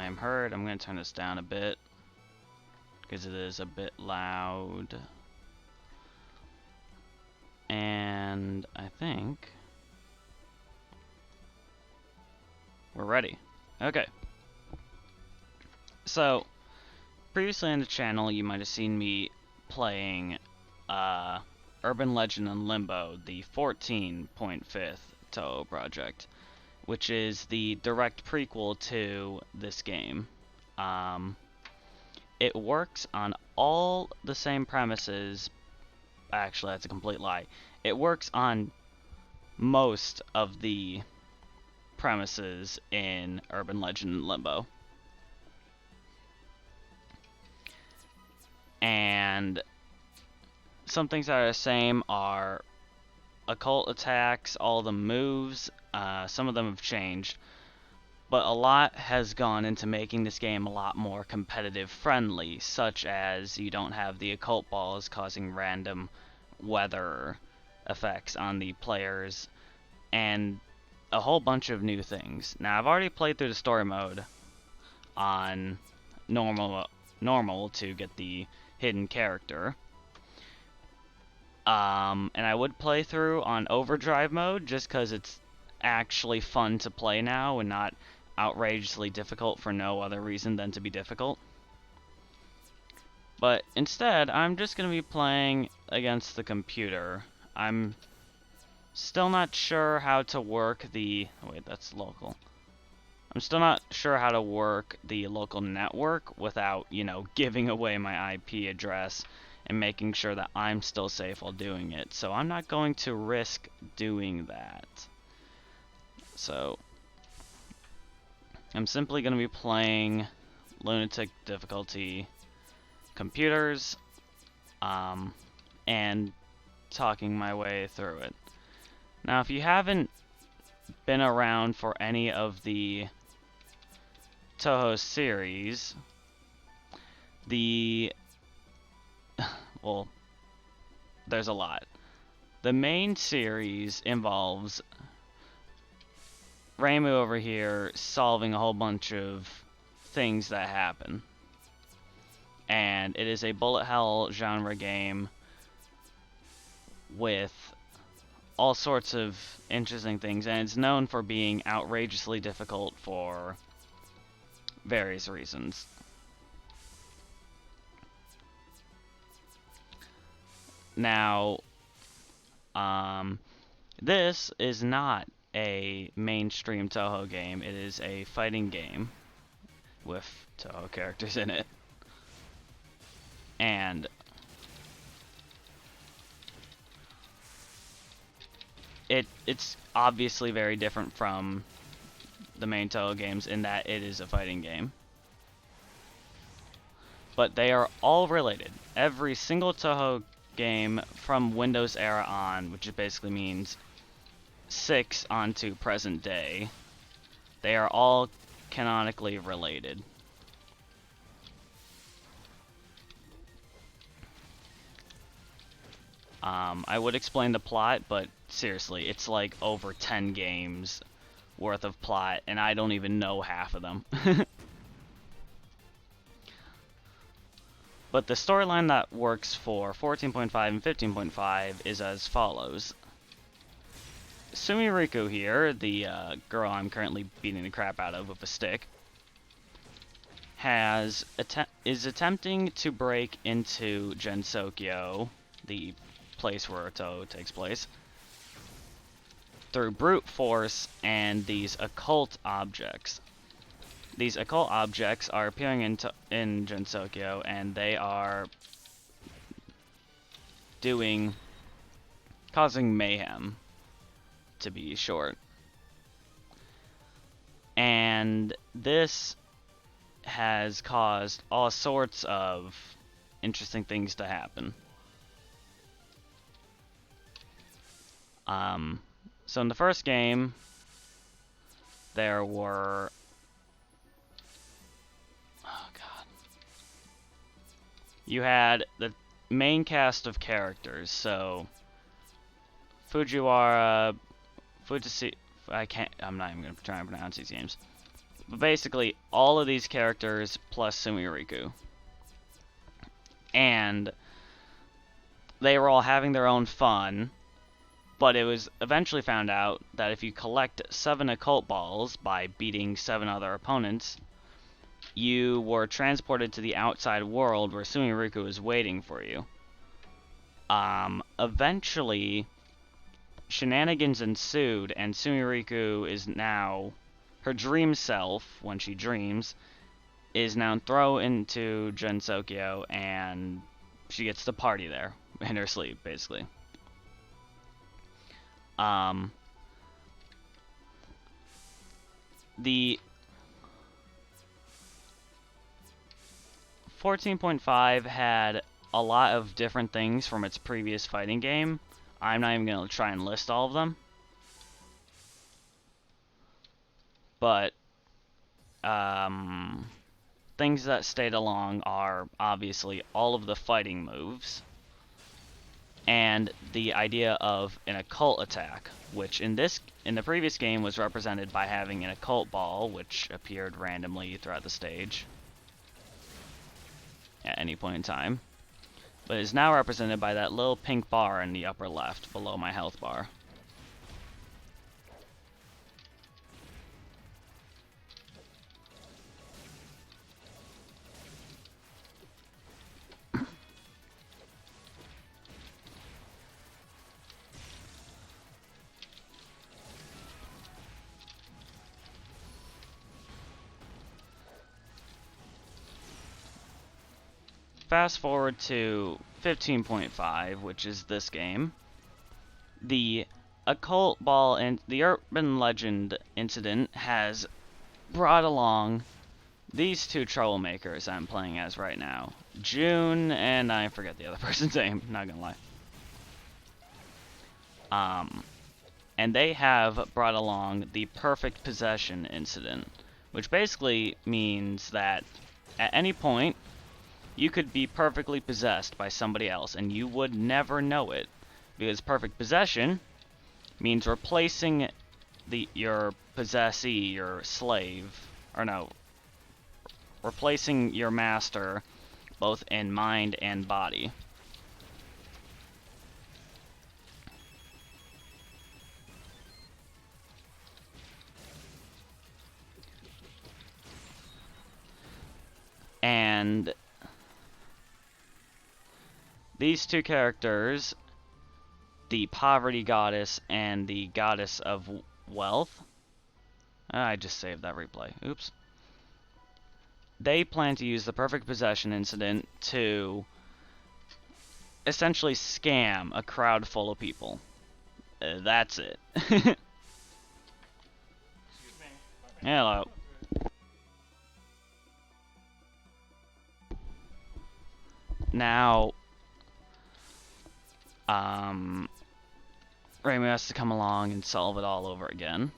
I'm heard. I'm going to turn this down a bit because it is a bit loud. And I think we're ready. Okay. So, previously on the channel, you might have seen me playing Urban Legend and Limbo, the 14.5 Touhou Project, which is the direct prequel to this game. It works on all the same premises. Actually, that's a complete lie. It works on most of the premises in Urban Legend and Limbo. And some things that are the same are occult attacks, all the moves. Some of them have changed, but a lot has gone into making this game a lot more competitive friendly, such as you don't have the occult balls causing random weather effects on the players, and a whole bunch of new things. Now, I've already played through the story mode on normal to get the hidden character. And I would play through on overdrive mode just because it's actually fun to play now and not outrageously difficult for no other reason than to be difficult. But instead, I'm just going to be playing against the computer. I'm still not sure how to work the... Wait, that's local. I'm still not sure how to work the local network without, you know, giving away my IP address and making sure that I'm still safe while doing it. So I'm not going to risk doing that. So I'm simply going to be playing Lunatic difficulty computers and talking my way through it. Now, if you haven't been around for any of the Touhou series, well, there's a lot. The main series involves Reimu over here solving a whole bunch of things that happen. And it is a bullet hell genre game with all sorts of interesting things, and it's known for being outrageously difficult for various reasons. Now, this is not a mainstream Touhou game. It is a fighting game with Touhou characters in it. And it's obviously very different from the main Touhou games in that it is a fighting game. But they are all related. Every single Touhou game from Windows era on, which basically means 6 onto present day, they are all canonically related. I would explain the plot, but seriously, it's like over 10 games worth of plot, and I don't even know half of them. But the storyline that works for 14.5 and 15.5 is as follows. Sumiriku here, the girl I'm currently beating the crap out of with a stick, is attempting to break into Gensokyo, the place where Touhou takes place, through brute force and these occult objects. These occult objects are appearing in Gensokyo, and they are causing mayhem, to be short. And this has caused all sorts of interesting things to happen. So in the first game, there were... Oh god. You had the main cast of characters, so... Fujiwara... I'm not even going to try and pronounce these names. But basically, all of these characters plus Sumiruku. And they were all having their own fun, but it was eventually found out that if you collect 7 occult balls by beating 7 other opponents, you were transported to the outside world where Sumiruku was waiting for you. Eventually, shenanigans ensued, and Sumiruku is now, her dream self, when she dreams, is now thrown into Jensokyo, and she gets to party there in her sleep, basically. The 14.5 had a lot of different things from its previous fighting game. I'm not even going to try and list all of them. But, things that stayed along are obviously all of the fighting moves, and the idea of an occult attack, which in the previous game was represented by having an occult ball, which appeared randomly throughout the stage at any point in time, but is now represented by that little pink bar in the upper left below my health bar. Fast forward to 15.5, which is this game. The occult ball and the urban legend incident has brought along these two troublemakers I'm playing as right now. June, and I forget the other person's name, not gonna lie. And they have brought along the perfect possession incident, which basically means that at any point, you could be perfectly possessed by somebody else, and you would never know it, because perfect possession means replacing your possessee, your slave, or no, replacing your master, both in mind and body. And these two characters, the poverty goddess and the goddess of wealth, I just saved that replay, oops. They plan to use the perfect possession incident to essentially scam a crowd full of people. That's it. Hello. Now, Ramu has to come along and solve it all over again.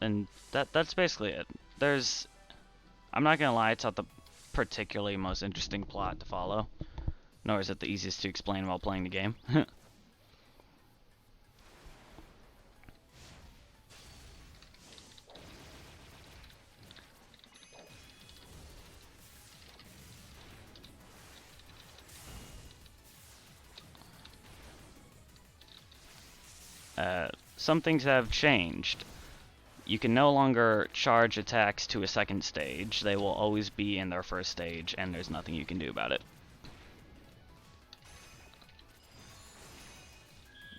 And that's basically it. I'm not gonna lie, it's not the particularly most interesting plot to follow, nor is it the easiest to explain while playing the game. Some things have changed. You can no longer charge attacks to a second stage. They will always be in their first stage, and there's nothing you can do about it.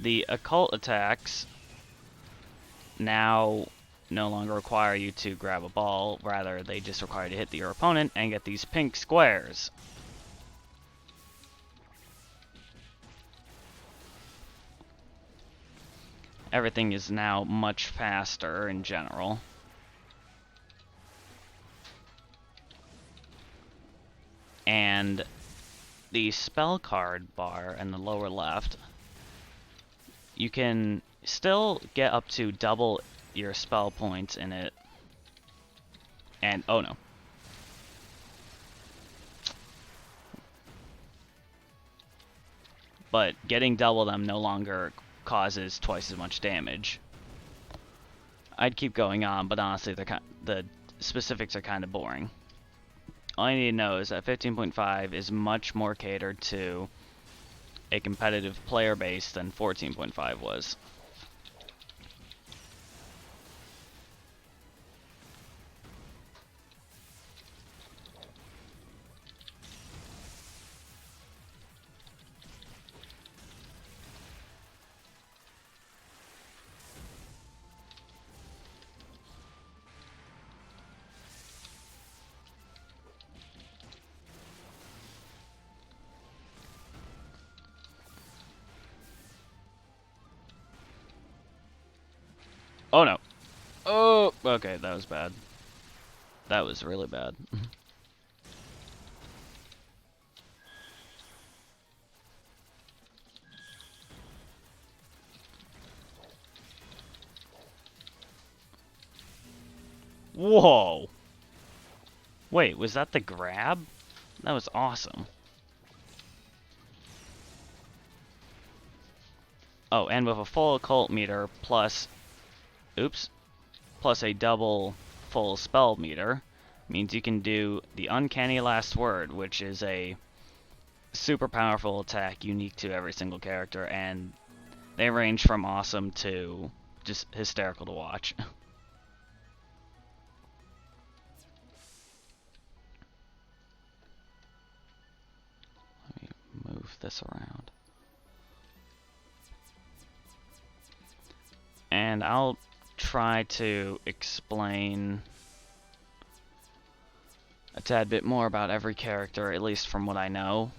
The occult attacks now no longer require you to grab a ball, rather they just require you to hit your opponent and get these pink squares. Everything is now much faster in general. And the spell card bar in the lower left, you can still get up to double your spell points in it. And, oh no. But getting double them no longer causes twice as much damage. I'd keep going on, but honestly, the specifics are kind of boring. All I need to know is that 15.5 is much more catered to a competitive player base than 14.5 was. Oh no. Oh, okay, that was bad. That was really bad. Whoa. Wait, was that the grab? That was awesome. Oh, and with a full occult meter plus, oops, plus a double full spell meter, means you can do the Uncanny Last Word, which is a super powerful attack unique to every single character, and they range from awesome to just hysterical to watch. Let me move this around. And I'll try to explain a tad bit more about every character, at least from what I know.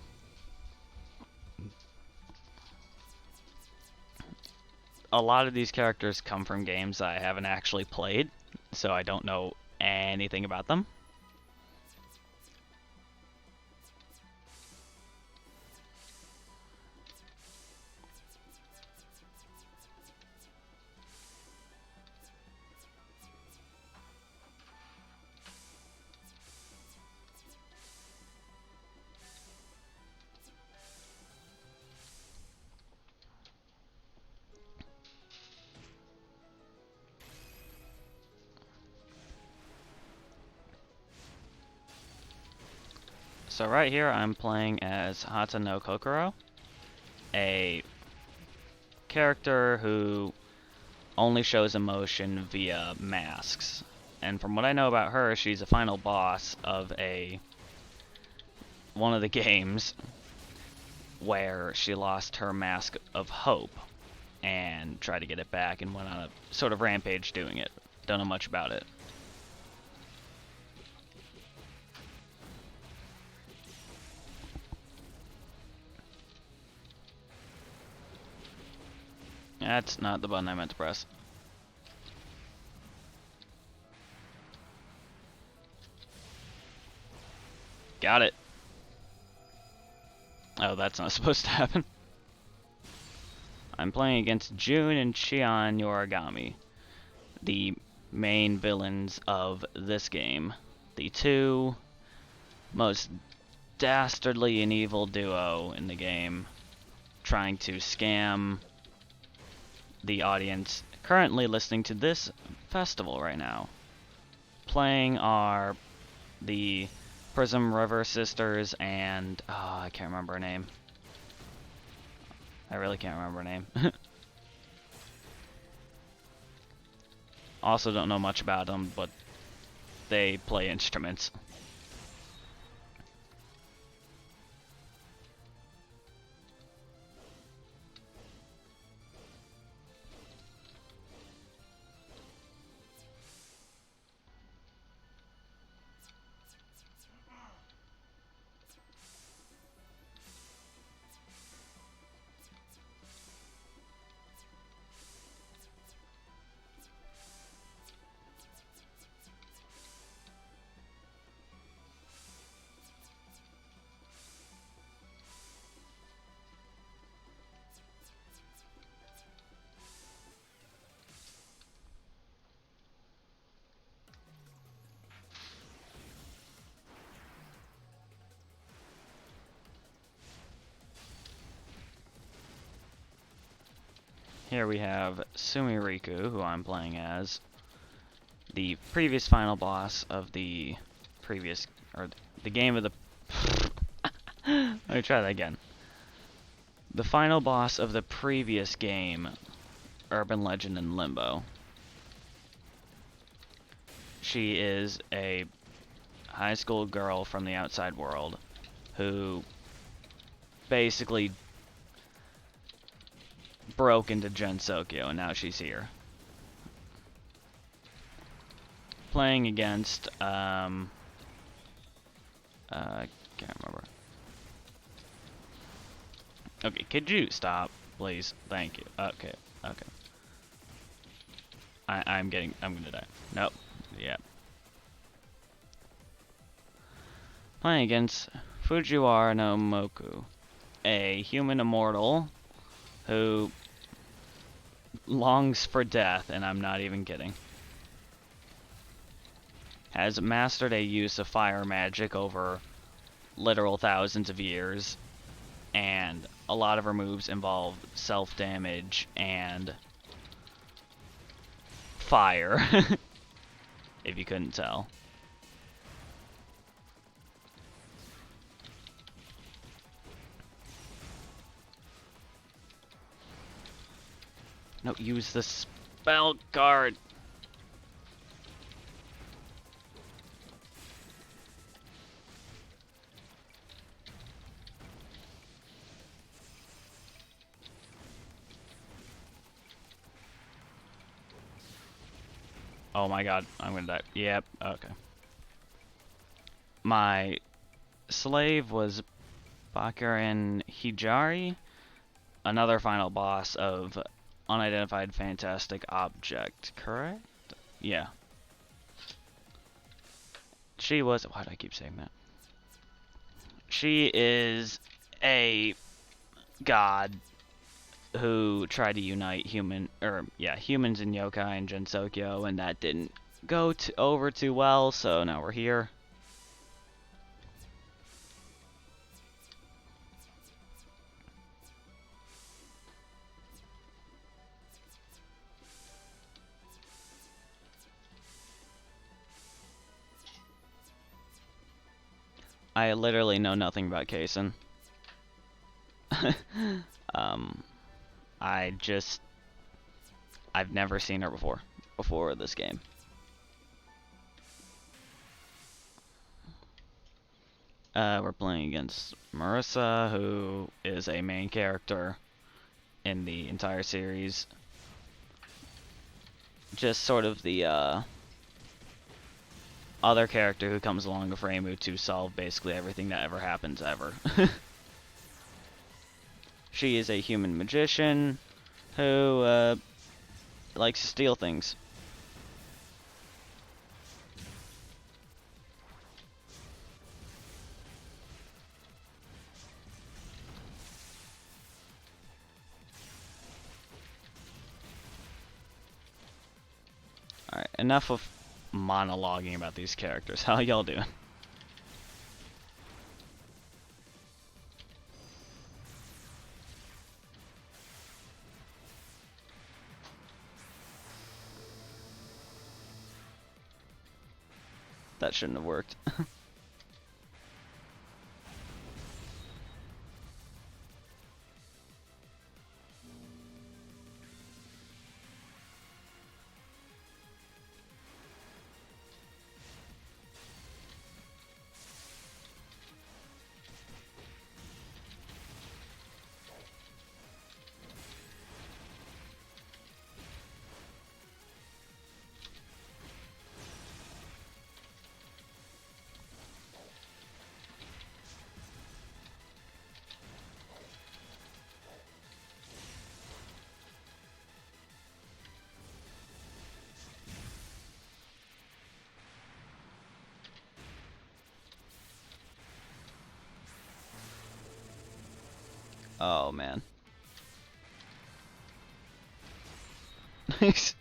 A lot of these characters come from games that I haven't actually played, so I don't know anything about them. So right here I'm playing as Hata no Kokoro, a character who only shows emotion via masks. And from what I know about her, she's a final boss of one of the games where she lost her mask of hope and tried to get it back and went on a sort of rampage doing it. Don't know much about it. That's not the button I meant to press. Got it. Oh, that's not supposed to happen. I'm playing against Jun and Chion Yorigami, the main villains of this game. The two most dastardly and evil duo in the game, trying to scam the audience currently listening to this festival right now. Playing are the Prism River Sisters and I can't remember her name. I really can't remember her name. Also don't know much about them, but they play instruments. here we have Sumiriku, who I'm playing as, the previous final boss of the previous, or the game of the... Let me try that again. The final boss of the previous game, Urban Legend in Limbo. She is a high school girl from the outside world who basically broke into Gensokyo, and now she's here. Playing against, can't remember. Okay, could you stop, please? Thank you. Okay, okay. I'm gonna die. Nope. Yeah. Playing against Fujiwara no Moku, a human immortal who longs for death, and I'm not even kidding. Has mastered a use of fire magic over literal thousands of years, and a lot of her moves involve self-damage and fire, if you couldn't tell. No, use the spell card. Oh my god, I'm gonna die. Yep, okay. My slave was Bakuran Hijari, another final boss of Unidentified Fantastic Object, correct? Yeah. She was... Why do I keep saying that? She is a god who tried to unite humans and yokai in Gensokyo, and that didn't go over too well, so now we're here. I literally know nothing about Kaisen. I've never seen her before this game. We're playing against Marissa, who is a main character in the entire series. Just sort of the other character who comes along with Reimu to solve basically everything that ever happens ever. She is a human magician who likes to steal things. Alright, enough of monologuing about these characters. How y'all doing? That shouldn't have worked. Oh man. Nice.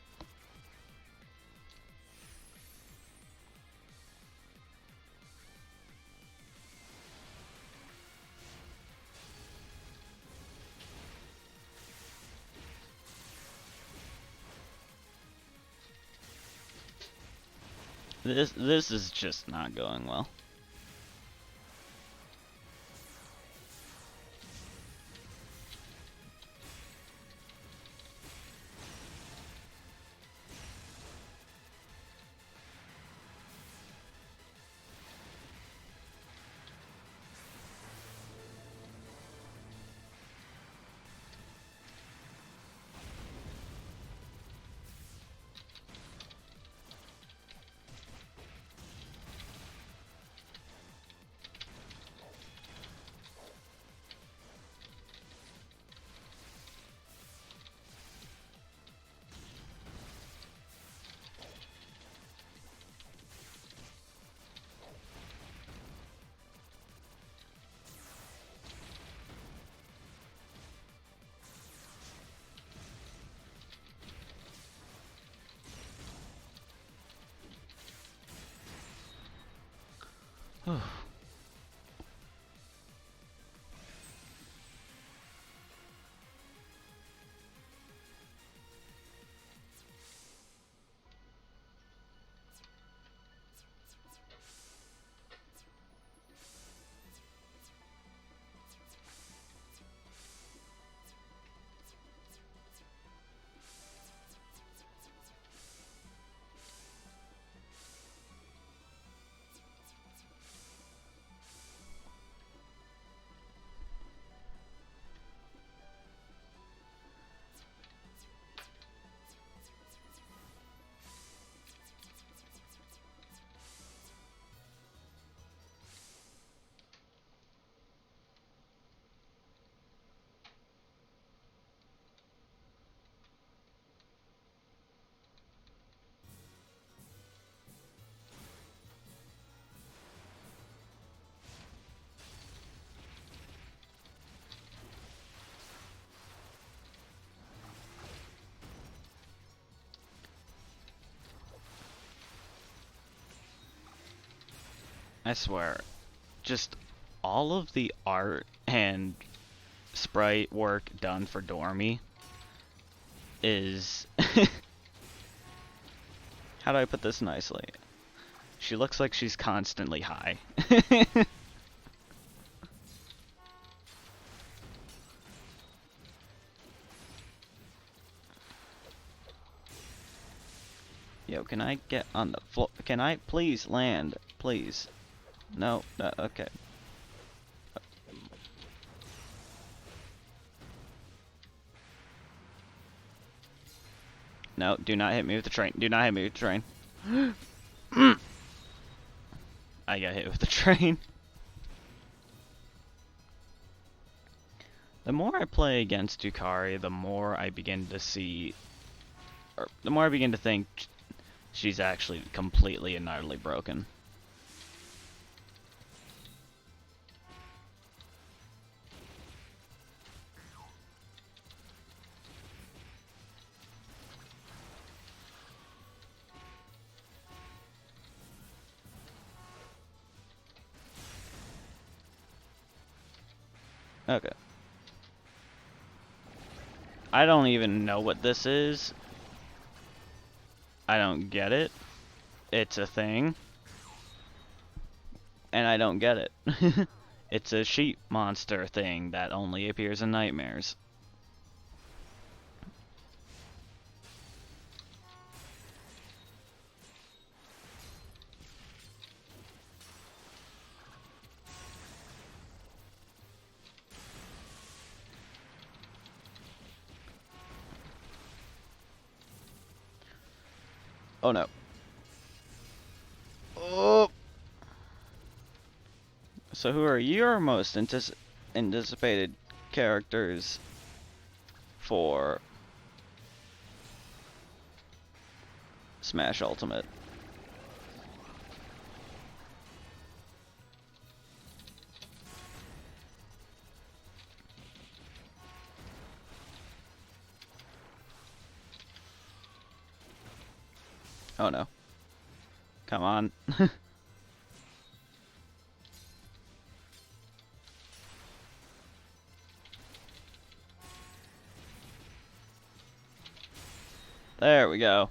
This is just not going well. I swear, just all of the art and sprite work done for Dormy is... How do I put this nicely? She looks like she's constantly high. Yo, can I get on the floor? Can I please land? Please. No, okay. No, do not hit me with the train. Do not hit me with the train. I got hit with the train. The more I play against Yukari, the more I begin to see, or the more I begin to think she's actually completely and utterly broken. Okay. I don't even know what this is. I don't get it. It's a thing. And I don't get it. It's a sheep monster thing that only appears in nightmares. Oh no. Oh! So who are your most anticipated characters for Smash Ultimate? Oh no. Come on. There we go.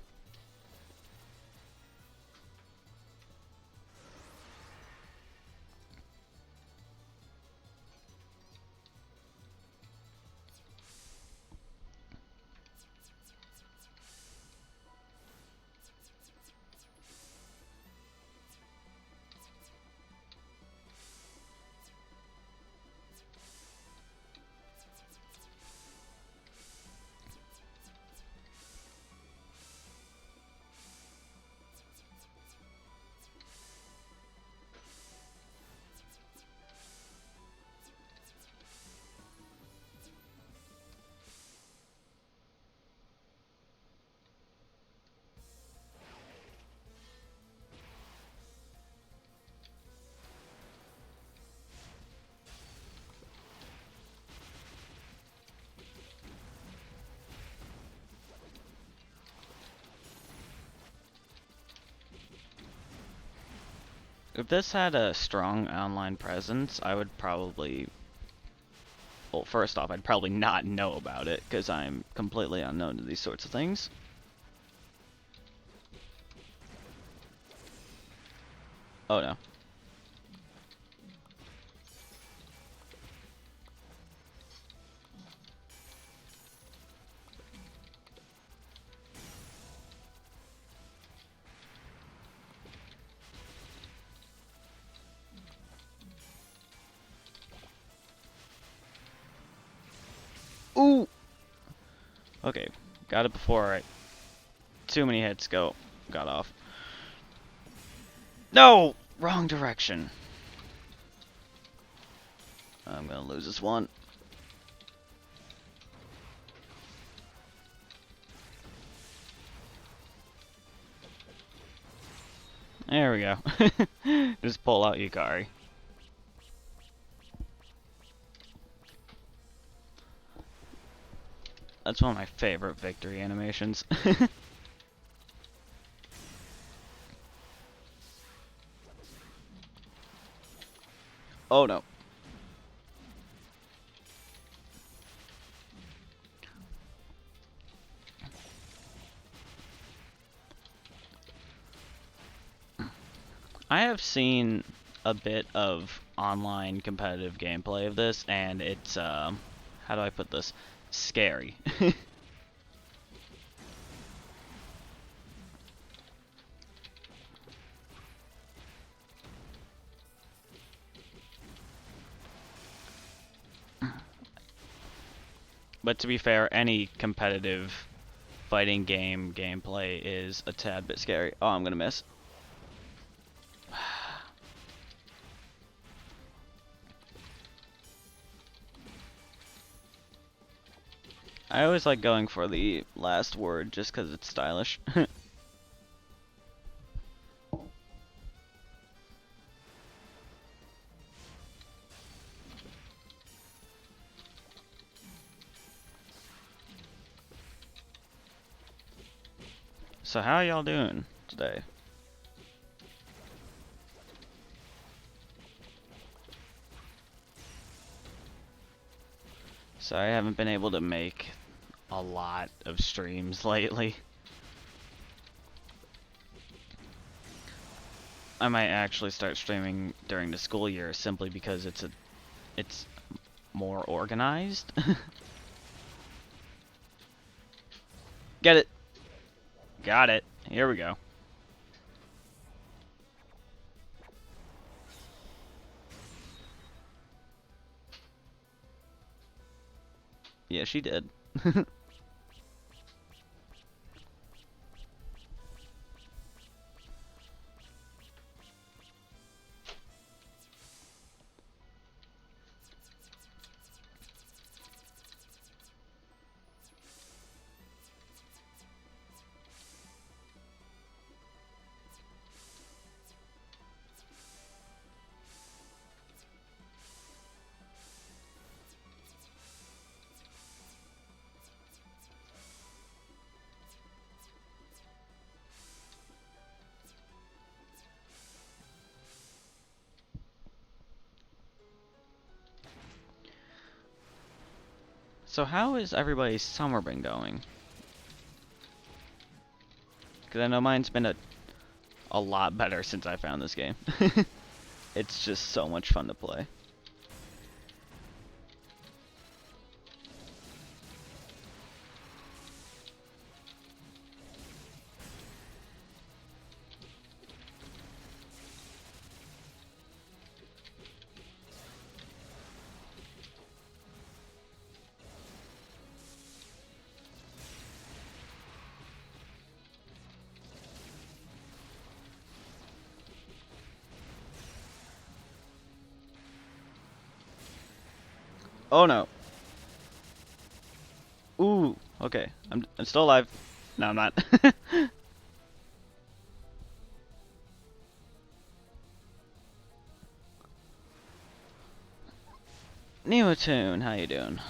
If this had a strong online presence, I would probably... Well, first off, I'd probably not know about it, because I'm completely unknown to these sorts of things. Oh no. Ooh! Okay, got it before I... Too many hits got off. No! Wrong direction. I'm gonna lose this one. There we go. Just pull out Yukari. That's one of my favorite victory animations. Oh no. I have seen a bit of online competitive gameplay of this, and it's, how do I put this? Scary. But to be fair, any competitive fighting game gameplay is a tad bit scary. Oh, I'm gonna miss. I always like going for the last word just because it's stylish. So how y'all doing today? So I haven't been able to make a lot of streams lately. I might actually start streaming during the school year simply because it's more organized. Get it. Got it. Here we go. Yeah, she did. So how has everybody's summer been going? Because I know mine's been a lot better since I found this game. It's just so much fun to play. Oh no. Ooh, okay. I'm still alive. No, I'm not. Neotune, how you doing?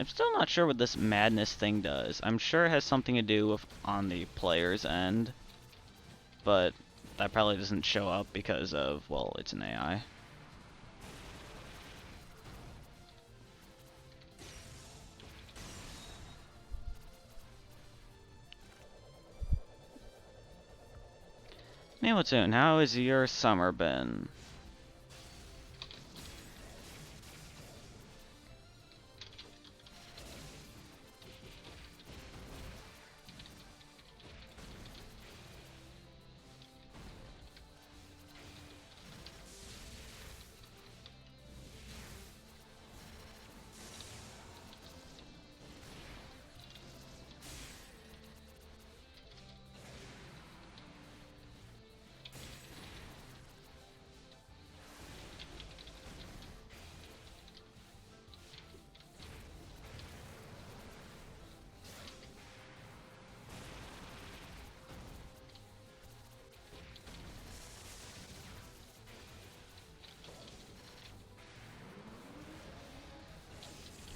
still not sure what this madness thing does. I'm sure it has something to do with on the player's end, but that probably doesn't show up because of, well, it's an AI. Mewatoon, how has your summer been?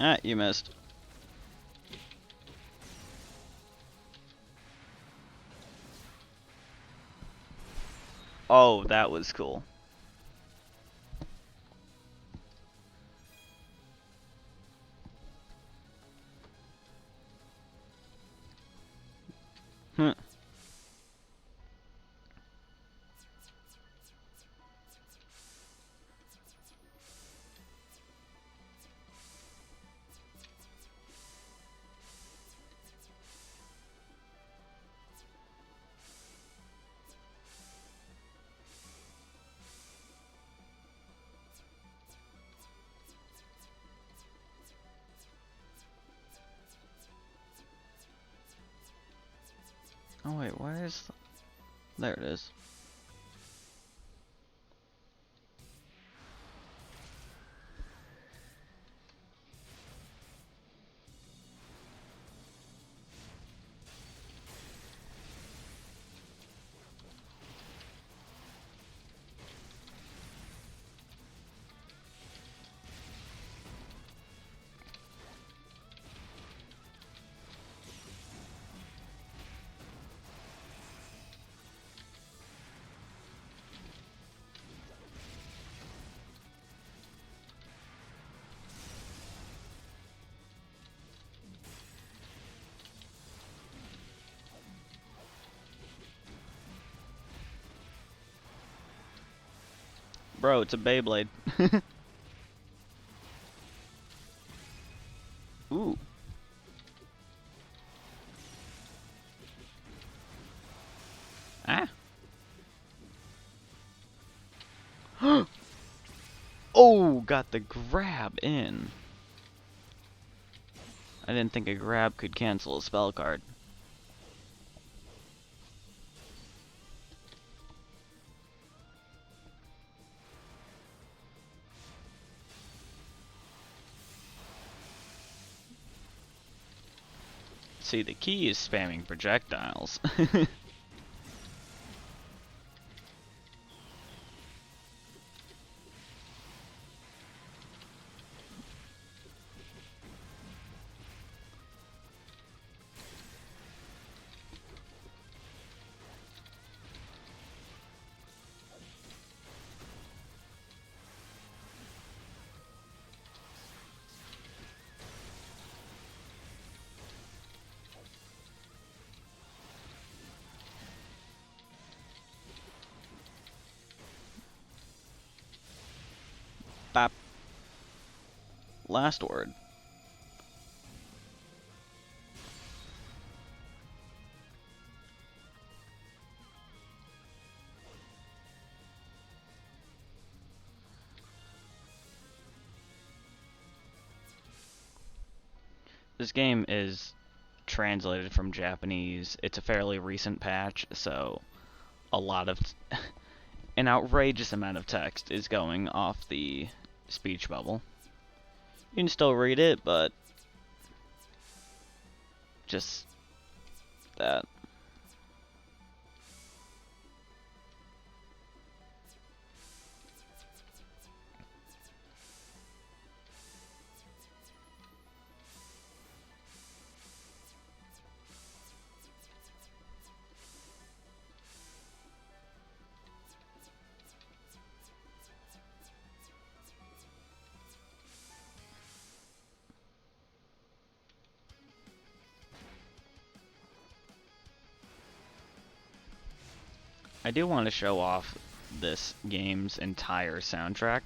Ah, you missed. Oh, that was cool. Huh. Oh wait, where's the... There it is. Bro, it's a Beyblade. Ooh. Ah. Oh, got the grab in. I didn't think a grab could cancel a spell card. See, the key is spamming projectiles. Bop. Last word. This game is translated from Japanese. It's a fairly recent patch, so a lot of an outrageous amount of text is going off the speech bubble. You can still read it, but just that. I do want to show off this game's entire soundtrack,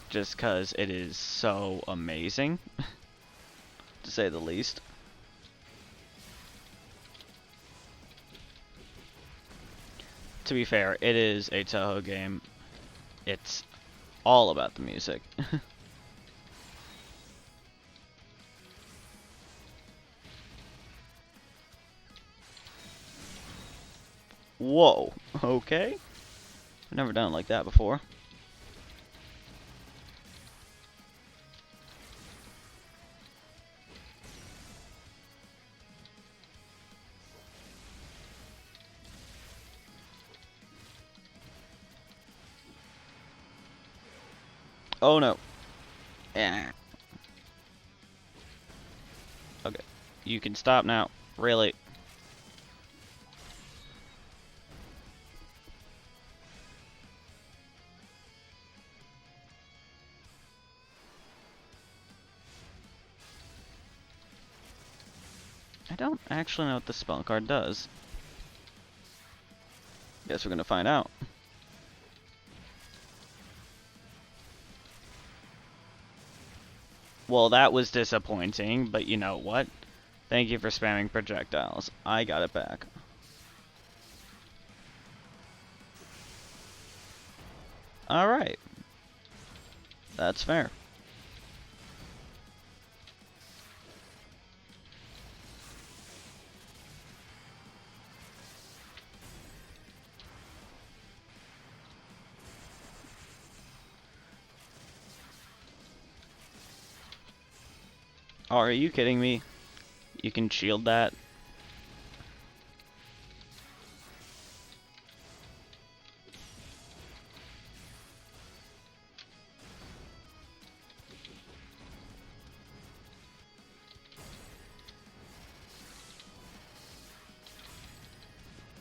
just because it is so amazing, to say the least. To be fair, it is a Touhou game. It's all about the music. Whoa, okay. I've never done it like that before. Oh no. Yeah. Okay. You can stop now. Really. I don't actually know what the spell card does. Guess we're gonna find out. Well, that was disappointing, but you know what? Thank you for spamming projectiles. I got it back. Alright. That's fair. Oh, are you kidding me? You can shield that?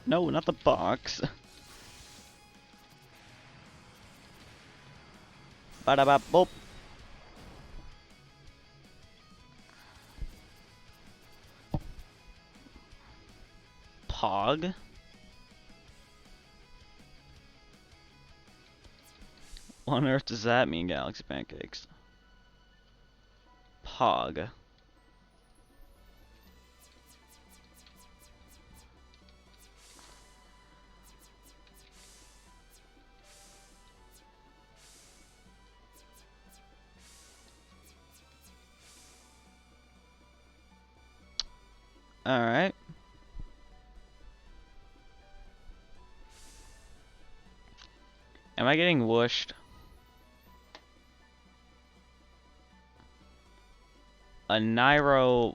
No, not the box. Ba-da-ba-boop. Pog? What on earth does that mean, Galaxy Pancakes? Pog. Alright. Am I getting whooshed? A Nairo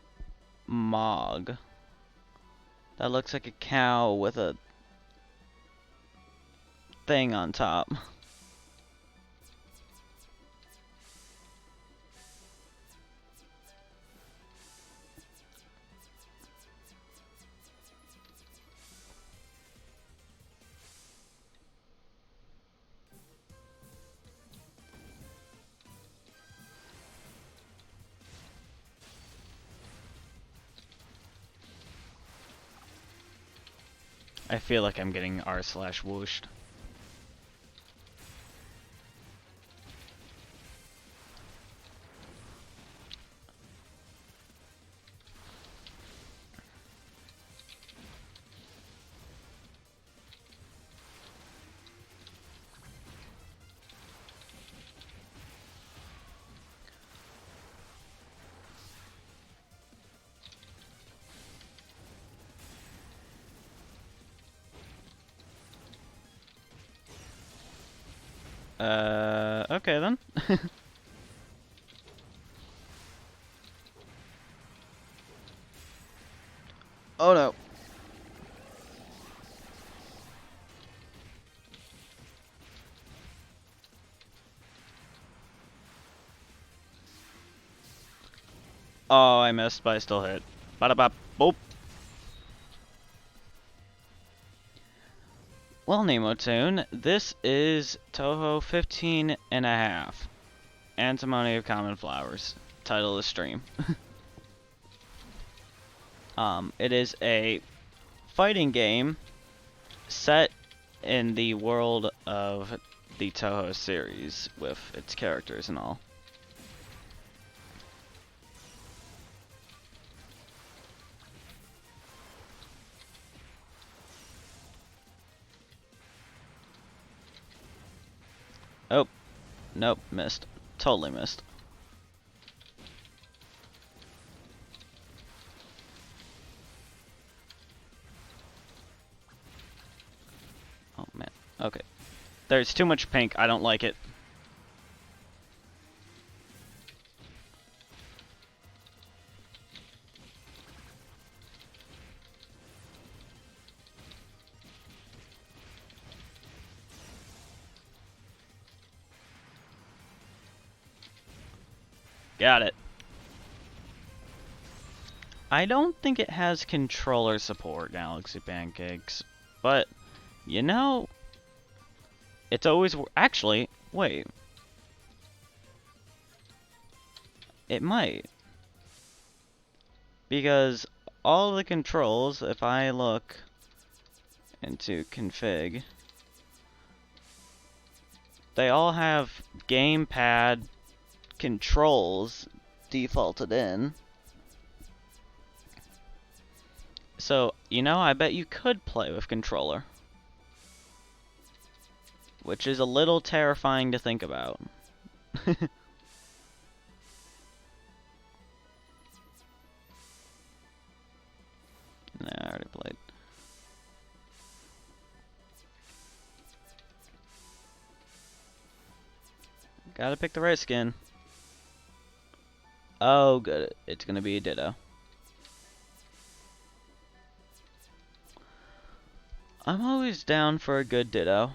Mog. That looks like a cow with a thing on top. I feel like I'm getting r/whooshed. Okay then. Oh no. Oh, I missed, but I still hit. Bada-bop, boop. Well, Nemotune, this is Touhou 15.5. Antinomy of Common Flowers. Title of the stream. It is a fighting game set in the world of the Touhou series with its characters and all. Oh, nope, missed. Totally missed. Oh man, okay. There's too much pink, I don't like it. Got it. I don't think it has controller support, Galaxy Pancakes, but, you know, it's always... Actually, wait. It might. Because all the controls, if I look into config, they all have gamepad controls defaulted in. So, you know, I bet you could play with controller. Which is a little terrifying to think about. Nah, I already played. Gotta pick the right skin. Oh, good. It's gonna be a Ditto. I'm always down for a good Ditto.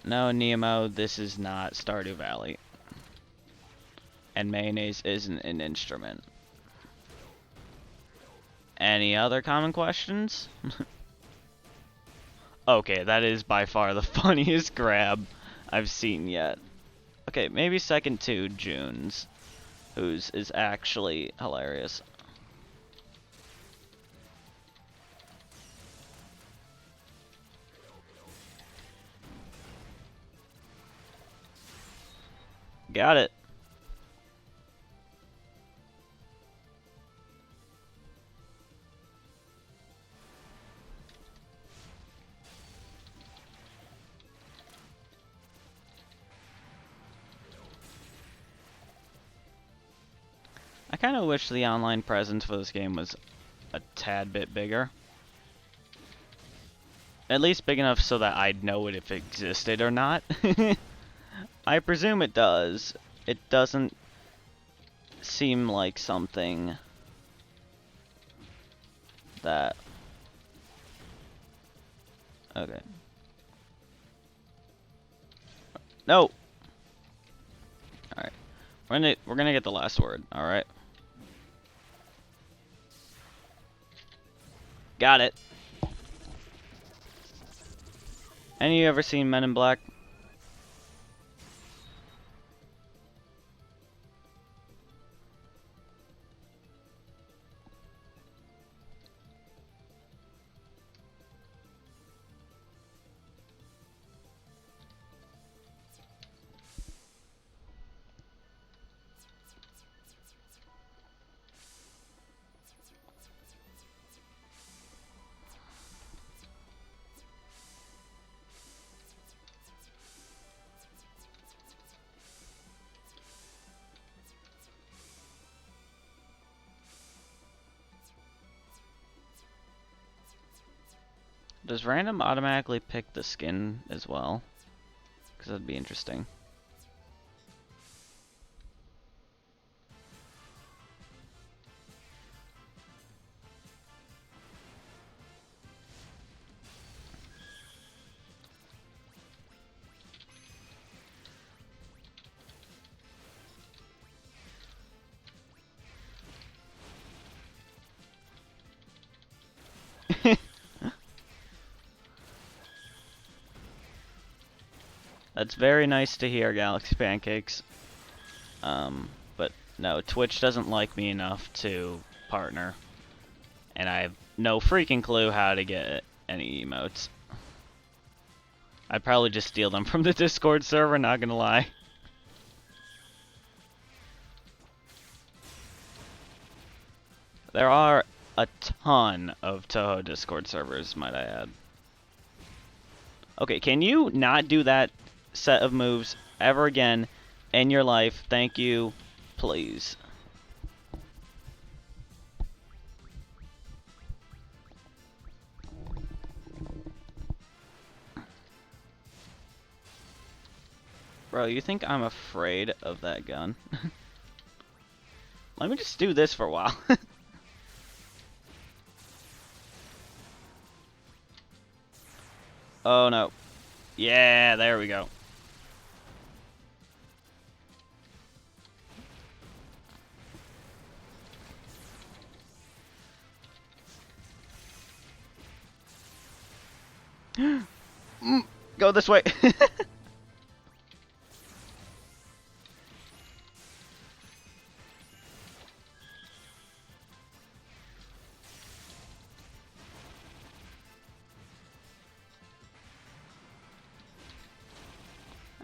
No, Nemo, this is not Stardew Valley. And mayonnaise isn't an instrument. Any other common questions? Okay, that is by far the funniest grab I've seen yet. Okay, maybe second to June's, whose is actually hilarious. Got it. I kind of wish the online presence for this game was a tad bit bigger. At least big enough so that I'd know it if it existed or not. I presume it does. It doesn't seem like something that... Okay. No! Alright. We're gonna get the last word, alright? Got it. Any of you ever seen Men in Black? Does random automatically pick the skin as well? Because that'd be interesting. That's very nice to hear, Galaxy Pancakes. But no, Twitch doesn't like me enough to partner. And I have no freaking clue how to get any emotes. I'd probably just steal them from the Discord server, not gonna lie. There are a ton of Touhou Discord servers, might I add. Okay, can you not do that set of moves ever again in your life? Thank you, please. Bro, you think I'm afraid of that gun? Let me just do this for a while. Oh no. Yeah, there we go. Go this way.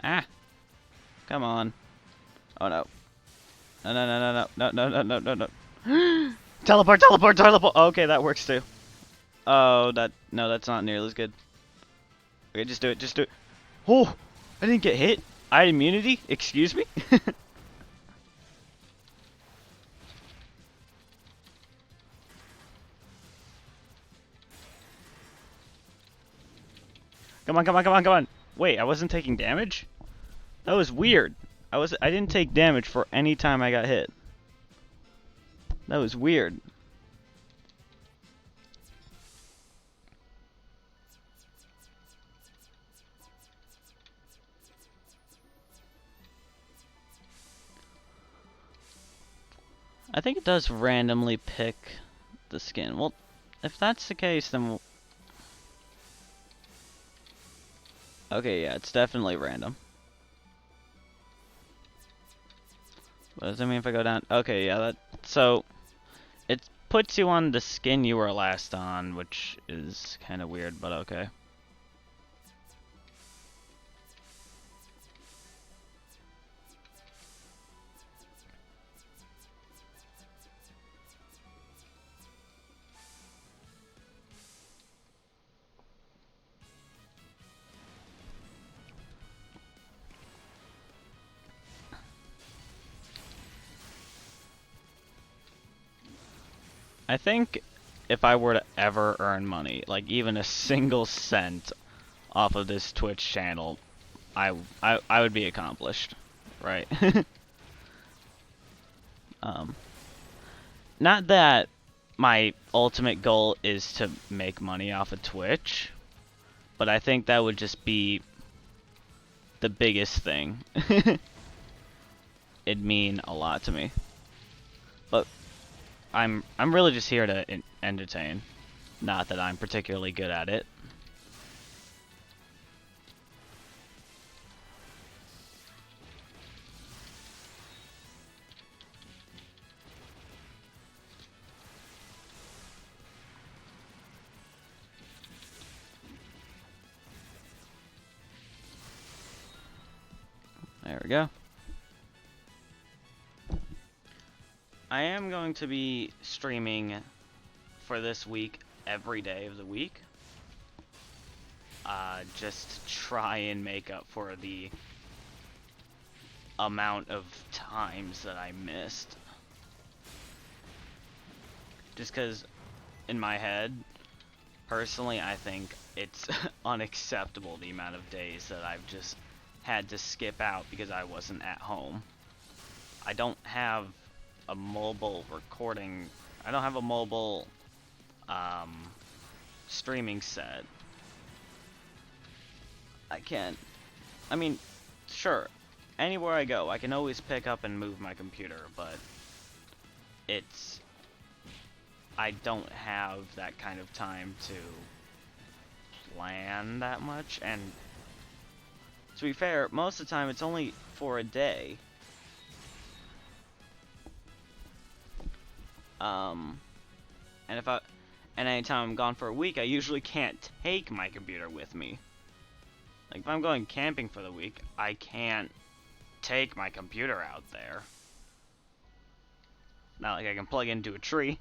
Ah. Come on. Oh no. No, no, no, no, no, no, no, no, no, no. Teleport, teleport, teleport. Okay, that works too. Oh, no, that's not nearly as good. Okay, just do it, just do it. Oh, I didn't get hit. I had immunity. Excuse me. Come on, come on, come on, come on. Wait, I wasn't taking damage? That was weird. I didn't take damage for any time I got hit. That was weird. I think it does randomly pick the skin. Well, if that's the case, then we'll... Okay, yeah, it's definitely random. What does that mean if I go down? Okay, yeah, so it puts you on the skin you were last on, which is kind of weird, but okay. I think if I were to ever earn money, like even a single cent off of this Twitch channel, I would be accomplished, right? Not that my ultimate goal is to make money off of Twitch, but I think that would just be the biggest thing. It'd mean a lot to me. But I'm really just here to entertain. Not that I'm particularly good at it. There we go. I am going to be streaming for this week every day of the week. Just try and make up for the amount of times that I missed. Just because in my head, personally, I think it's unacceptable the amount of days that I've just had to skip out because I wasn't at home. I don't have a mobile recording. I don't have a mobile streaming set. I can't. I mean, sure, anywhere I go, I can always pick up and move my computer, but I don't have that kind of time to plan that much, and To be fair, most of the time it's only for a day. And anytime I'm gone for a week, I usually can't take my computer with me. Like, if I'm going camping for the week, I can't take my computer out there. Not like I can plug into a tree.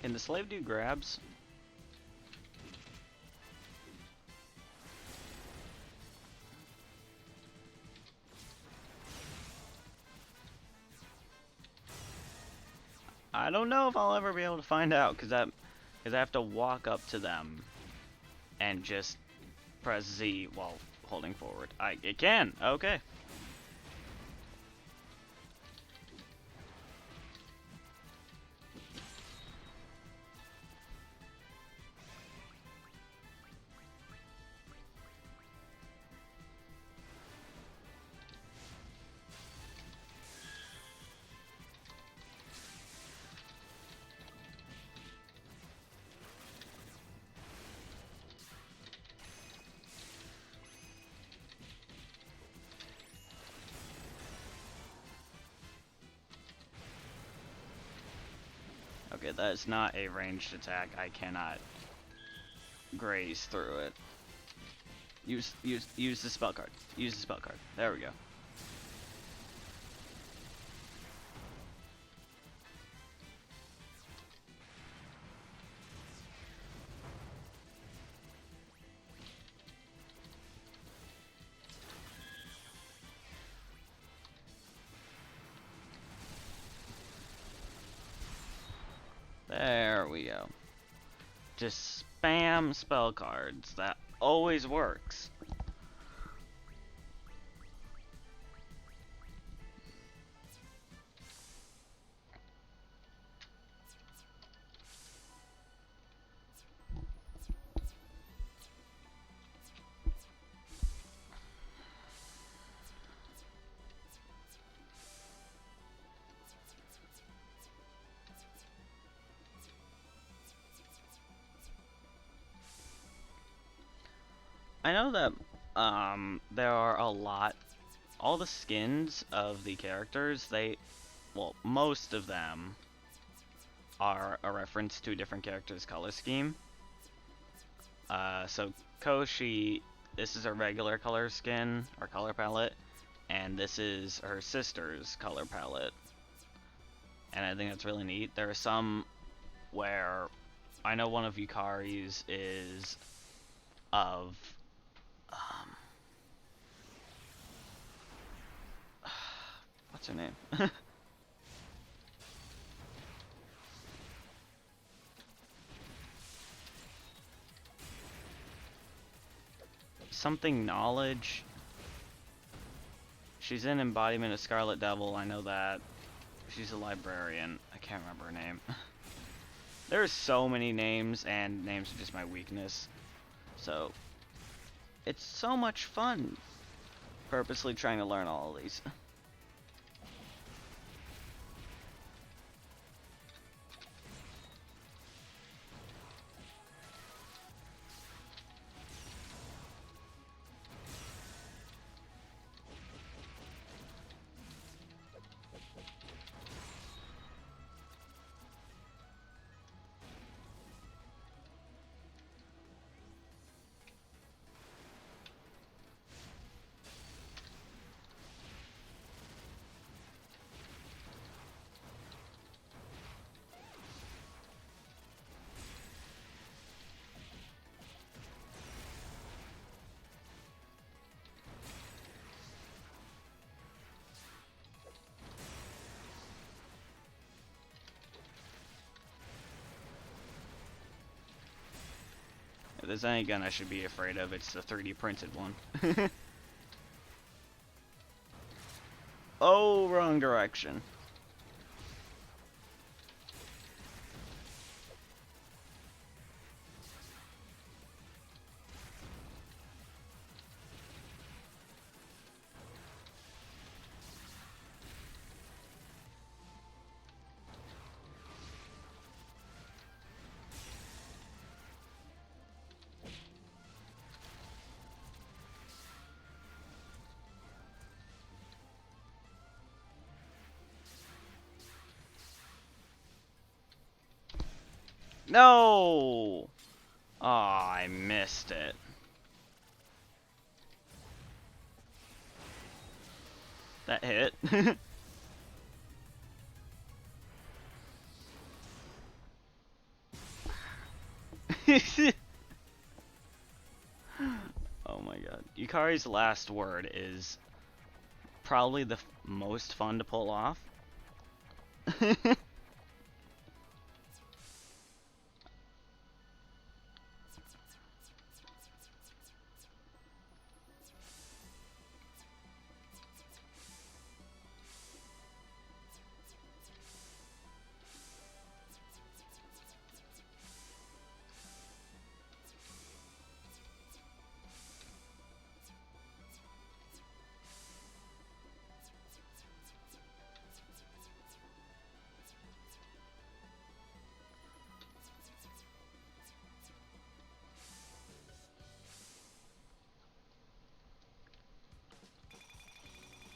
Can the slave do grabs? I don't know if I'll ever be able to find out, because I have to walk up to them and just press Z while holding forward. It can. Okay. Okay, that is not a ranged attack. I cannot graze through it. Use the spell card. Use the spell card. There we go. There we go. Just spam spell cards. That always works. I know that there are all the skins of the characters, well, most of them are a reference to a different character's color scheme. So Koshi, this is her regular color skin, or color palette, and this is her sister's color palette. And I think that's really neat. There are some where, I know one of Yukari's is of what's her name? Something knowledge. She's an embodiment of Scarlet Devil, I know that. She's a librarian. I can't remember her name. There's so many names, and names are just my weakness. So, it's so much fun purposely trying to learn all of these. there's any gun I should be afraid of, it's the 3D printed one. Oh, wrong direction. No! Oh, I missed it. That hit. Oh my god. Yukari's last word is probably the most fun to pull off.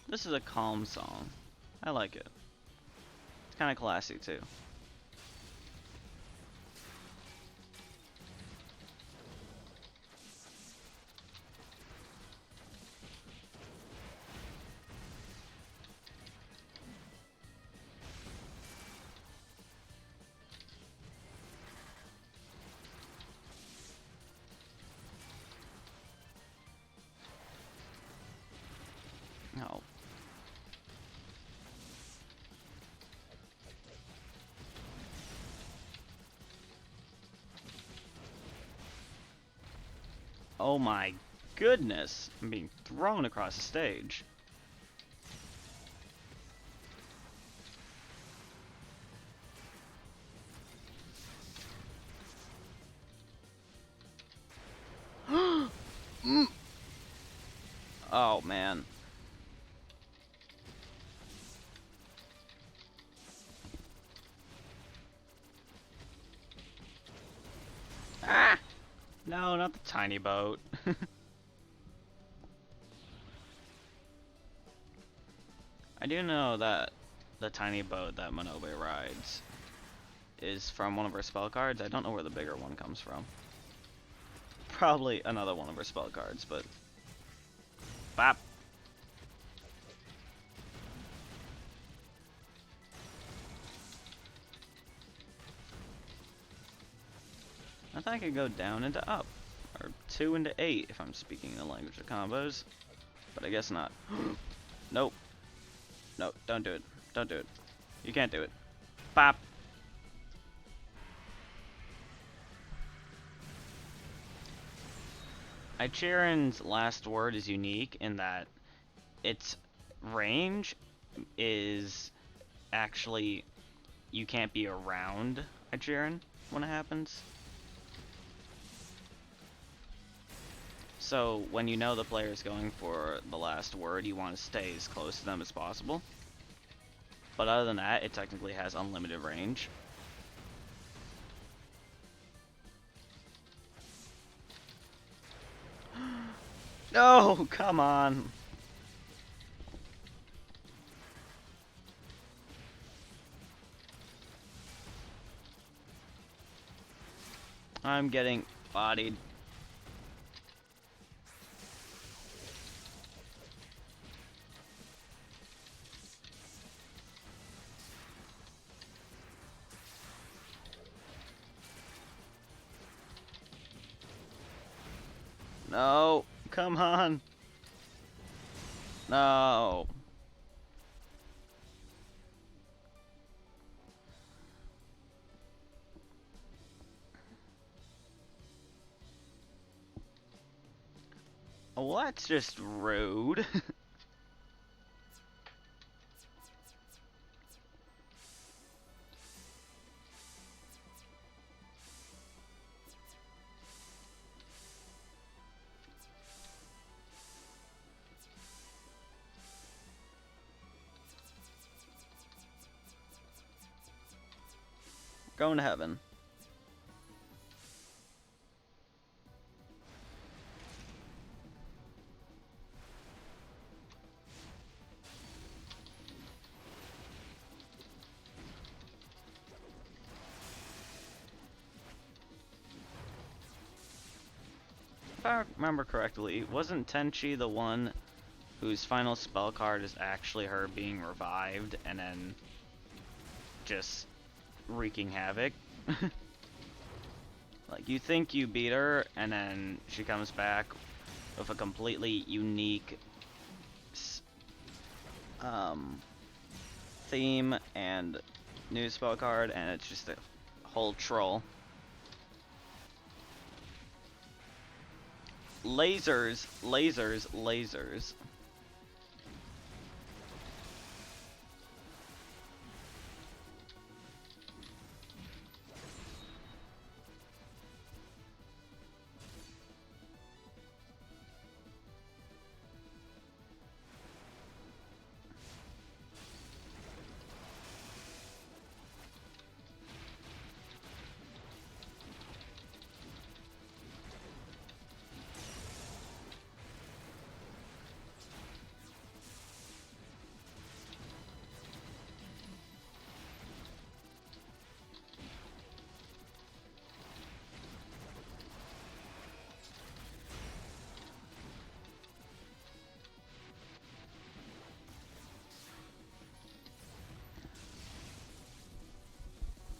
This is a calm song. I like it. It's kind of classy too. Oh. Oh my goodness! I'm being thrown across the stage. Oh man. Ah! No, not the tiny boat. I do know that the tiny boat that Manobe rides is from one of her spell cards. I don't know where the bigger one comes from. Probably another one of her spell cards, but... Bop! I thought I could go down into up. Or 2 into 8 if I'm speaking the language of combos. But I guess not. Nope. Nope, don't do it. Don't do it. You can't do it. Bop! Ichiran's last word is unique in that its range is actually you can't be around Ichiran when it happens. So when you know the player is going for the last word, you want to stay as close to them as possible. But other than that, it technically has unlimited range. No, come on. I'm getting bodied. No, come on. No. Well, that's just rude. Going to heaven. If I remember correctly, wasn't Tenchi the one whose final spell card is actually her being revived and then just wreaking havoc? Like, you think you beat her, and then she comes back with a completely unique theme and new spell card, and it's just a whole troll. Lasers, lasers, lasers.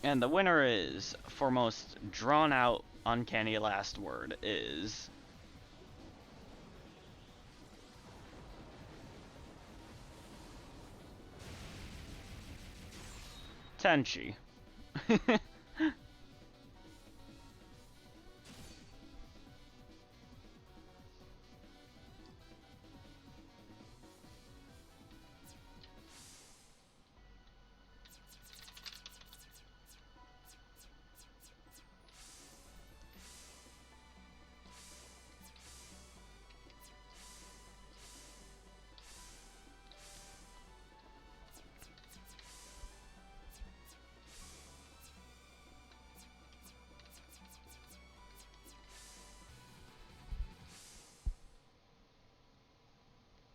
And the winner is, for most drawn out, uncanny last word, is... Tenchi.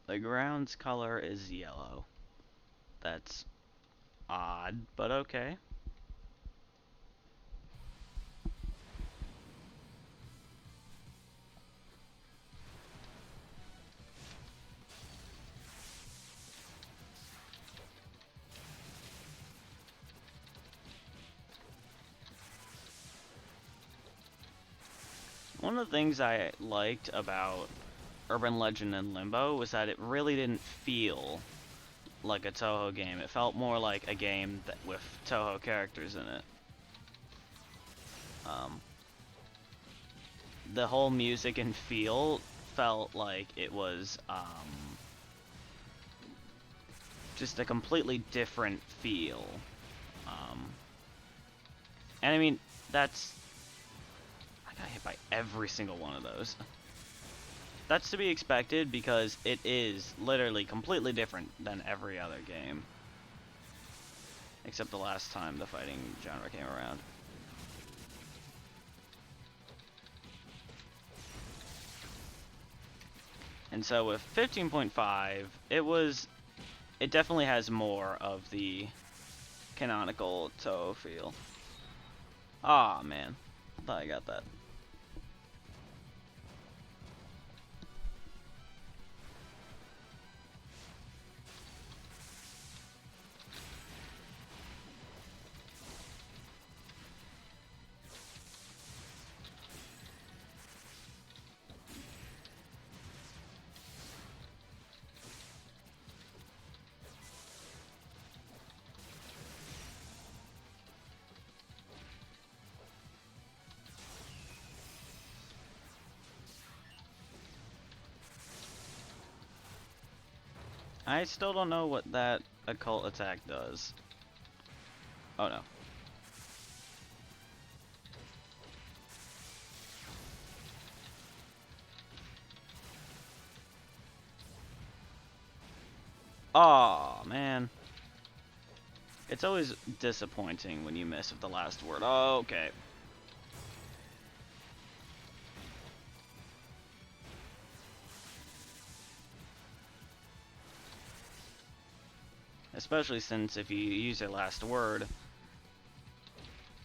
The ground's color is yellow. That's odd, but okay. One of the things I liked about Urban Legend and Limbo was that it really didn't feel like a Touhou game. It felt more like a game that with Touhou characters in it. The whole music and feel felt like it was just a completely different feel. And I mean, that's... I got hit by every single one of those. That's to be expected because it is literally completely different than every other game. Except the last time the fighting genre came around. And so with 15.5, it definitely has more of the canonical Touhou feel. Aw, man. I thought I got that. I still don't know what that occult attack does. Oh no. Aw, man. It's always disappointing when you miss with the last word. Oh, okay. Especially since if you use your last word,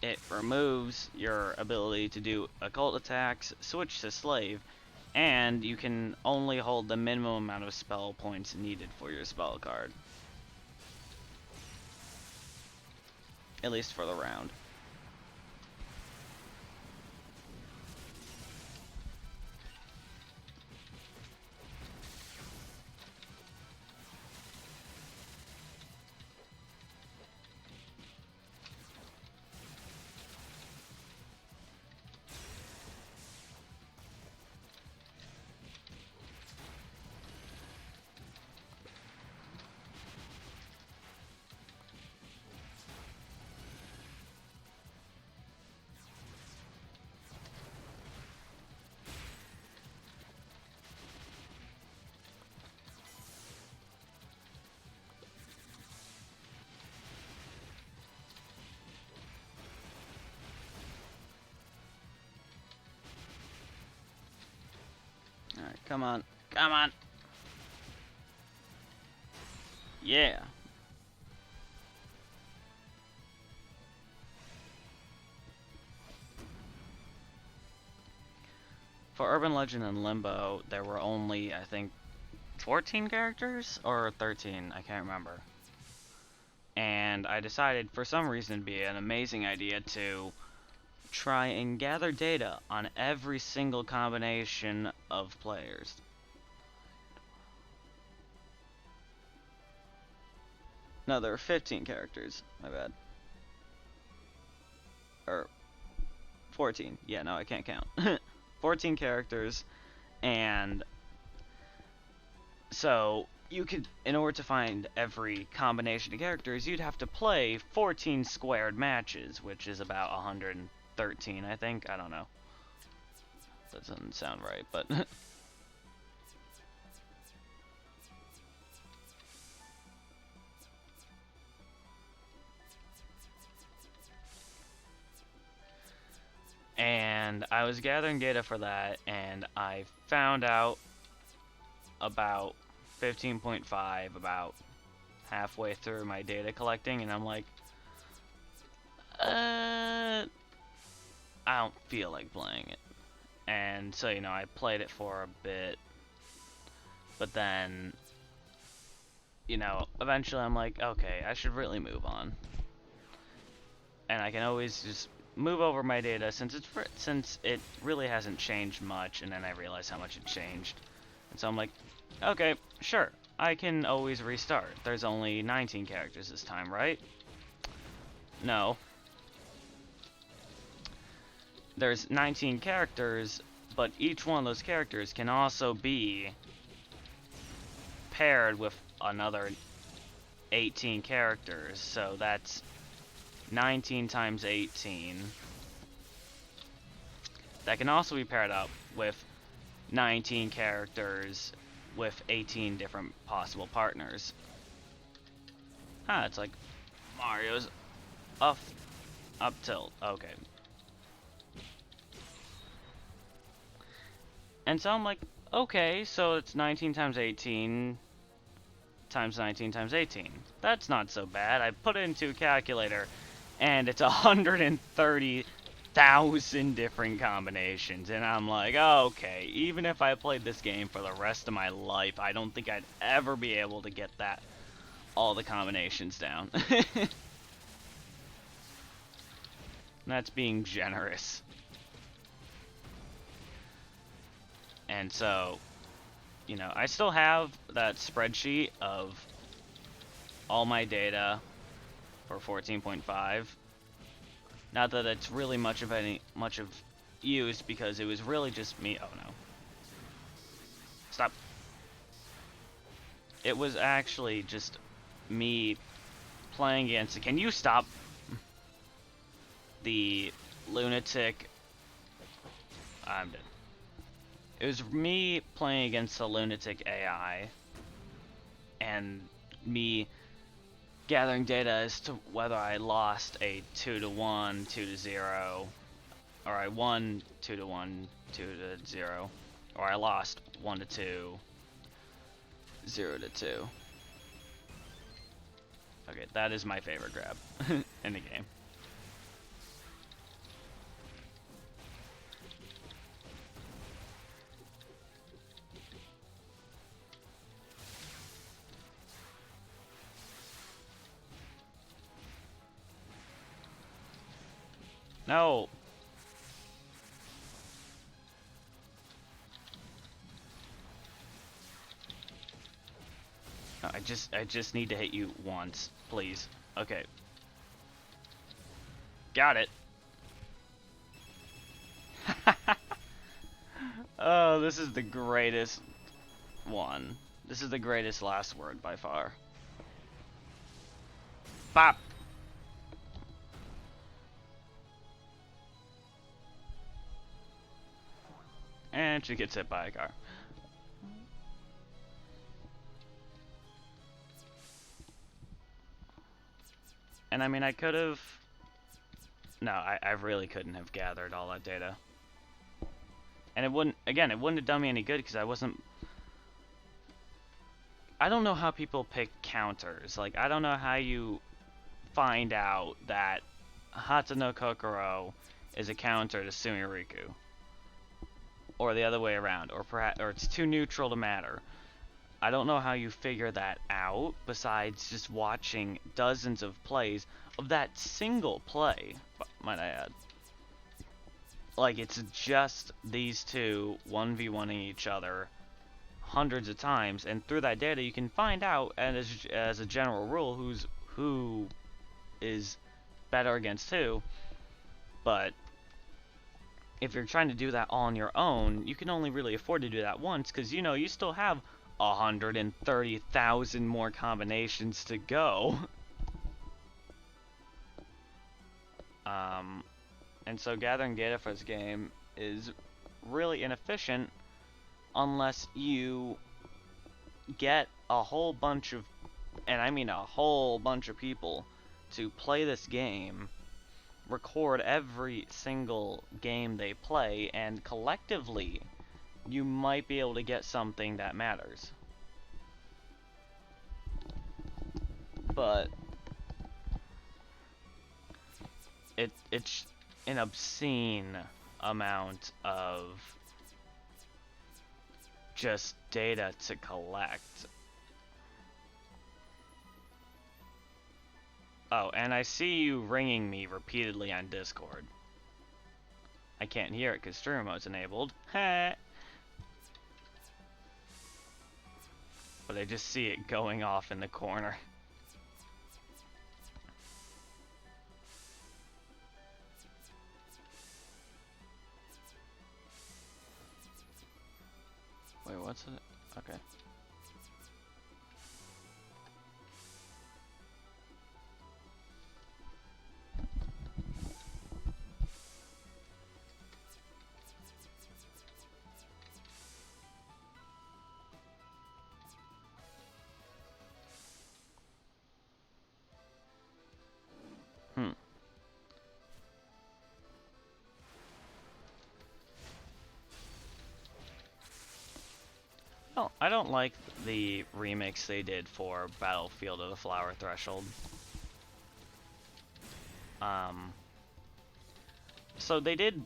it removes your ability to do occult attacks, switch to slave, and you can only hold the minimum amount of spell points needed for your spell card. At least for the round. Alright, come on. Come on! Yeah! For Urban Legend and Limbo, there were only, I think, 14 characters? Or 13, I can't remember. And I decided, for some reason, it'd be an amazing idea to try and gather data on every single combination of players. No, there were 15 characters. My bad. Or 14. Yeah, no, I can't count. 14 characters, and so you could, in order to find every combination of characters, you'd have to play 14 squared matches, which is about 113, I think. I don't know. That doesn't sound right, but and I was gathering data for that, and I found out about 15.5 about halfway through my data collecting, and I'm like, I don't feel like playing it. And so, you know, I played it for a bit, but then, you know, eventually I'm like, okay, I should really move on. And I can always just move over my data since it really hasn't changed much, and then I realize how much it changed. And so I'm like, okay, sure, I can always restart. There's only 19 characters this time, right? No. There's 19 characters, but each one of those characters can also be paired with another 18 characters, so that's 19 times 18. That can also be paired up with 19 characters with 18 different possible partners. Huh, it's like Mario's up tilt. Okay. And so I'm like, okay, so it's 19 times 18 times 19 times 18. That's not so bad. I put it into a calculator, and it's 130,000 different combinations. And I'm like, okay, even if I played this game for the rest of my life, I don't think I'd ever be able to get all the combinations down. That's being generous. And so, you know, I still have that spreadsheet of all my data for 14.5. Not that it's really much of use, because it was really just me. Oh no. Stop. it was actually just me playing against. Can you stop the lunatic? I'm dead. It was me playing against a lunatic AI, and me gathering data as to whether I lost a 2-1, 2-0, or I won 2-1, 2-0, or I lost 1-2, 0-2. Okay, that is my favorite grab in the game. No. No, I just need to hit you once, please. Okay. Got it. Oh, this is the greatest one. This is the greatest last word by far. Bop. And she gets hit by a car. And I mean, I could have... No, I really couldn't have gathered all that data. And it wouldn't, again, it wouldn't have done me any good because I wasn't... I don't know how people pick counters. Like, I don't know how you find out that Hata no Kokoro is a counter to Sumiriku. Or the other way around, or perhaps, or it's too neutral to matter. I don't know how you figure that out besides just watching dozens of plays of that single play, might I add. Like, it's just these two 1v1ing each other hundreds of times, and through that data you can find out, and as a general rule, who is better against who. But if you're trying to do that all on your own, you can only really afford to do that once, because, you know, you still have 130,000 more combinations to go. And so gathering data for this game is really inefficient unless you get a whole bunch of, and I mean a whole bunch of people to play this game, record every single game they play, and collectively you might be able to get something that matters. But it's an obscene amount of just data to collect. Oh, and I see you ringing me repeatedly on Discord. I can't hear it because stream mode's enabled. But I just see it going off in the corner. Wait, what's it? Okay. I don't like the remix they did for Battlefield of the Flower Threshold. So they did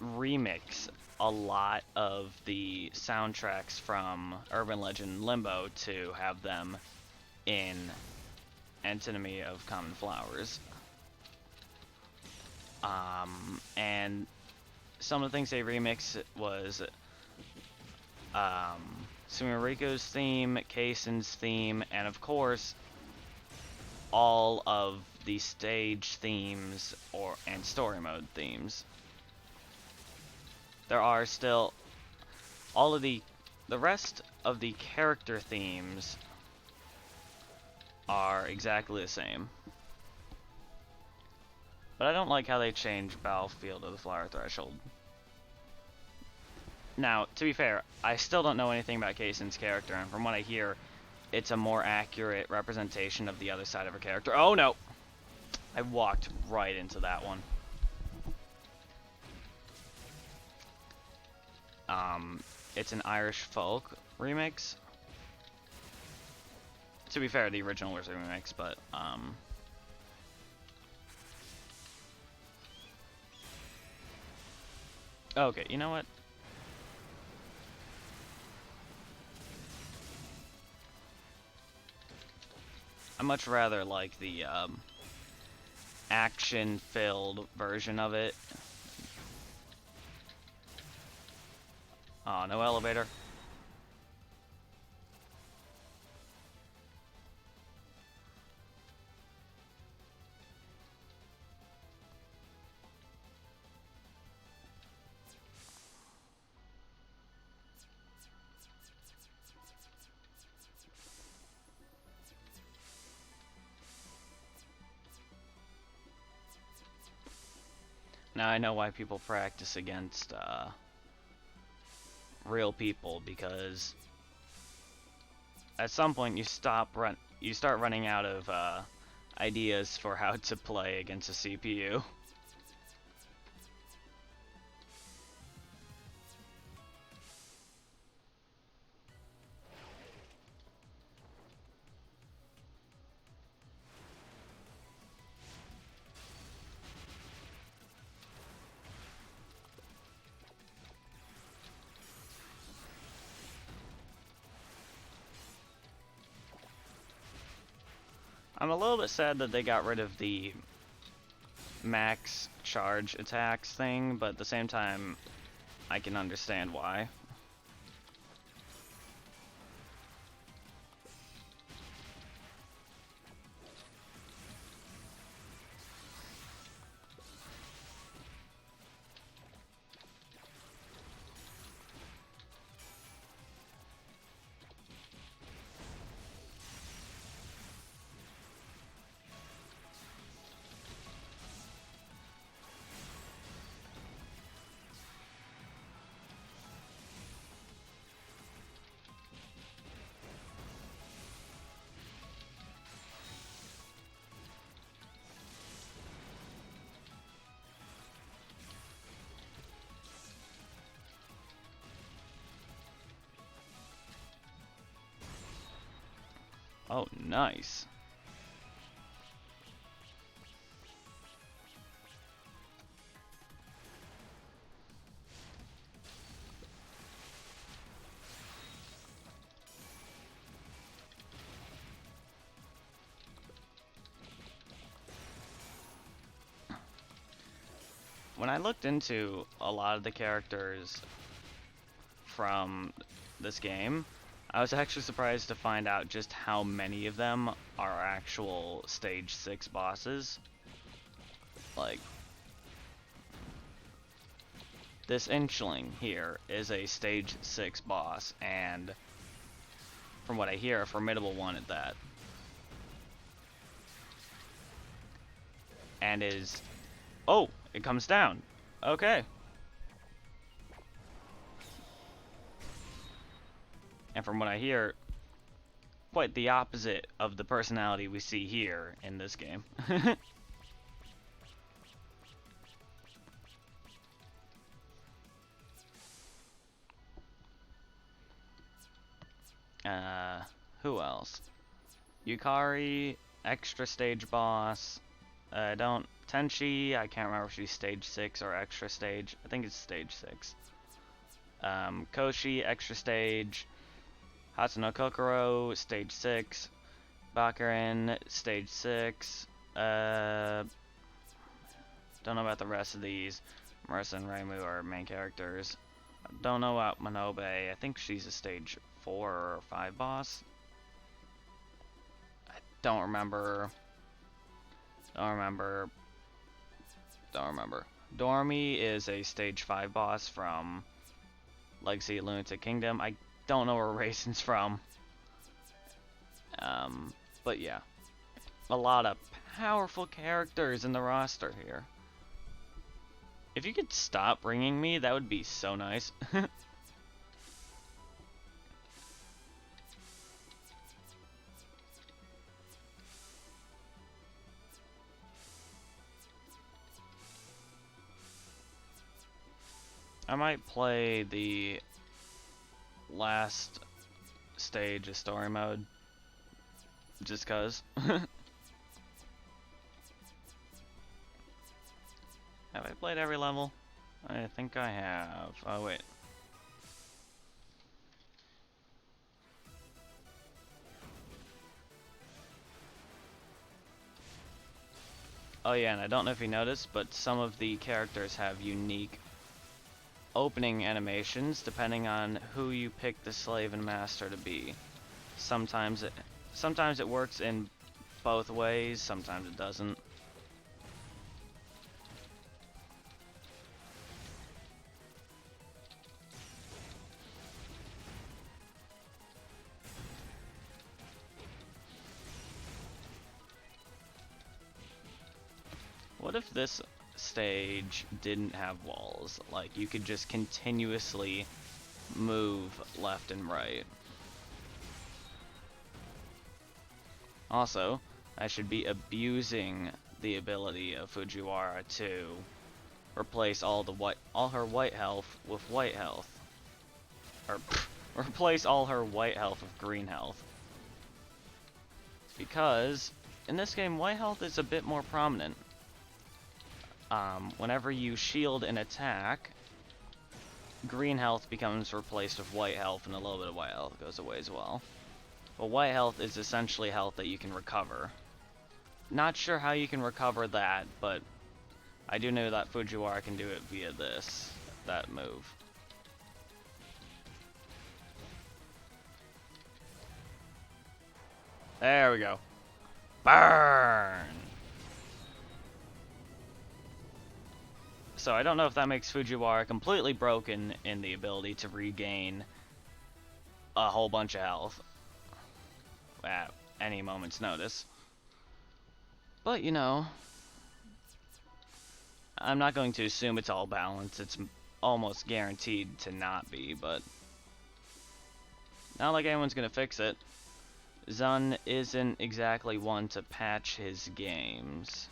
remix a lot of the soundtracks from Urban Legend Limbo to have them in Antinomy of Common Flowers. And some of the things they remixed was Sumiriko's theme, Keisen's theme, and of course all of the stage themes and story mode themes. There are still all of the rest of the character themes are exactly the same. But I don't like how they change Battlefield to the Flower Threshold. Now, to be fair, I still don't know anything about Kaysen's character, and from what I hear, it's a more accurate representation of the other side of her character. Oh no! I walked right into that one. It's an Irish folk remix. To be fair, the original was a remix, but, okay, you know what? I much rather like the, action-filled version of it. Oh, no elevator. Now I know why people practice against, real people, because at some point you start running out of, ideas for how to play against a CPU. I'm a little bit sad that they got rid of the max charge attacks thing, but at the same time, I can understand why. Oh, nice. When I looked into a lot of the characters from this game, I was actually surprised to find out just how many of them are actual stage 6 bosses. Like, this Inchling here is a stage 6 boss, and from what I hear, a formidable one at that. And is... oh! It comes down. Okay. And from what I hear, quite the opposite of the personality we see here in this game. Who else? Yukari, extra stage boss. Tenchi, I can't remember if she's stage 6 or extra stage. I think it's stage 6. Koshi, extra stage. Hatsuno Kokoro, stage 6. Bakarin, stage 6. Don't know about the rest of these. Marissa and Reimu are main characters. Don't know about Manobe. I think she's a stage 4 or 5 boss. I don't remember. Dormy is a stage 5 boss from Legacy of Lunatic Kingdom. I don't know where Raisin's from. But yeah. a lot of powerful characters in the roster here. If you could stop ringing me, that would be so nice. I might play the last stage of story mode just cause. Have I played every level? I think I have. Oh wait. Oh yeah, and I don't know if you noticed, but some of the characters have unique opening animations depending on who you pick the slave and master to be. Sometimes it works in both ways, sometimes it doesn't. What if this stage didn't have walls? Like, you could just continuously move left and right. Also, I should be abusing the ability of Fujiwara to replace all her white health with white health. Or replace all her white health with green health. Because in this game, white health is a bit more prominent. Whenever you shield an attack, green health becomes replaced with white health, and a little bit of white health goes away as well. But white health is essentially health that you can recover. Not sure how you can recover that, but I do know that Fujiwara can do it via that move. There we go. Burn! So I don't know if that makes Fujiwara completely broken in the ability to regain a whole bunch of health at any moment's notice. But, you know, I'm not going to assume it's all balanced. It's almost guaranteed to not be, but not like anyone's going to fix it. Zun isn't exactly one to patch his games.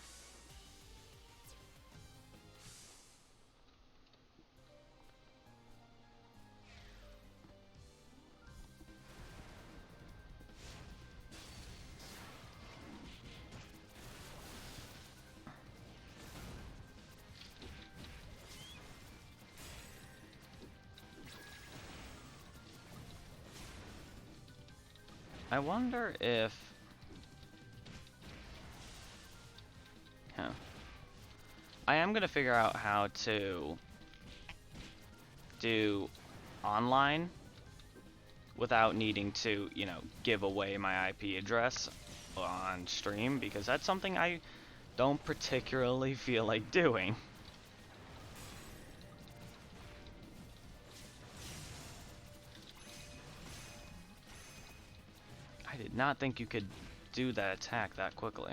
I wonder if... I am going to figure out how to do online without needing to, you know, give away my IP address on stream, because that's something I don't particularly feel like doing. I did not think you could do that attack that quickly.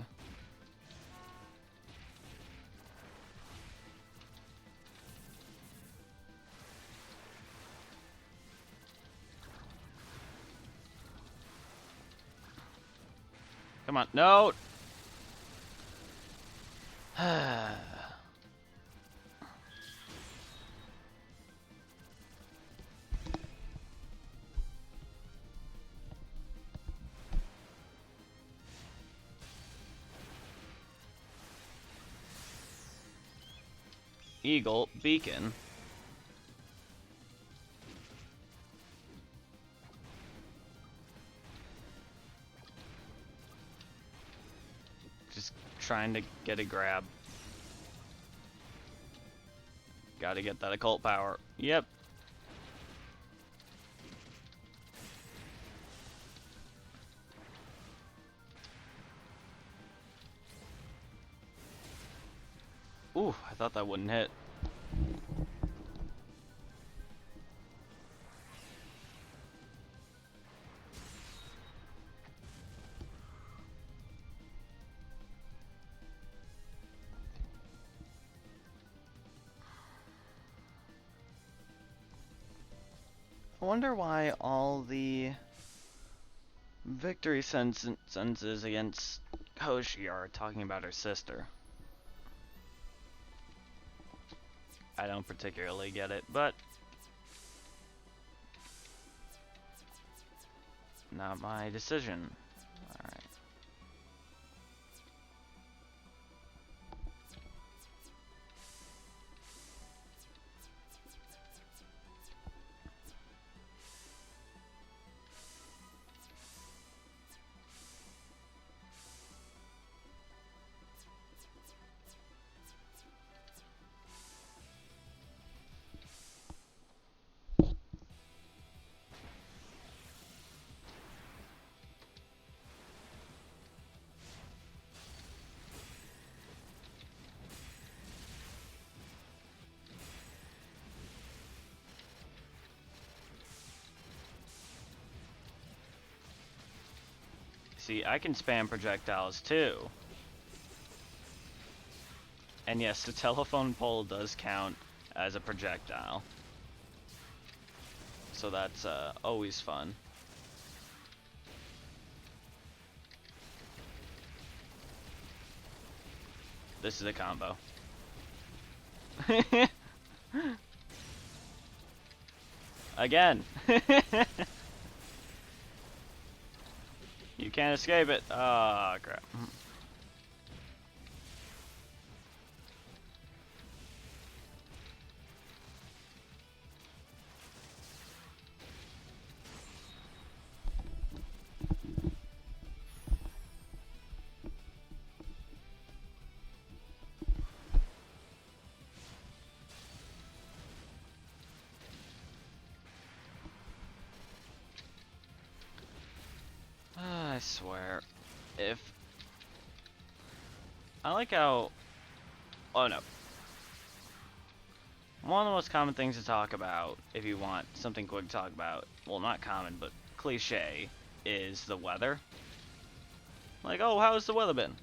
Come on, no! Eagle Beacon. Just trying to get a grab. Gotta get that occult power. Yep. Ooh, I thought that wouldn't hit. wonder why all the victory sentences against Hoshi are talking about her sister. I don't particularly get it, but not my decision. Alright. See, I can spam projectiles too. And yes, the telephone pole does count as a projectile. So that's always fun. This is a combo. Again. You can't escape it. Ah, oh, crap. I swear, if I like how, oh no, one of the most common things to talk about if you want something quick to talk about, well, not common but cliche, is the weather. Like, oh, how's the weather been?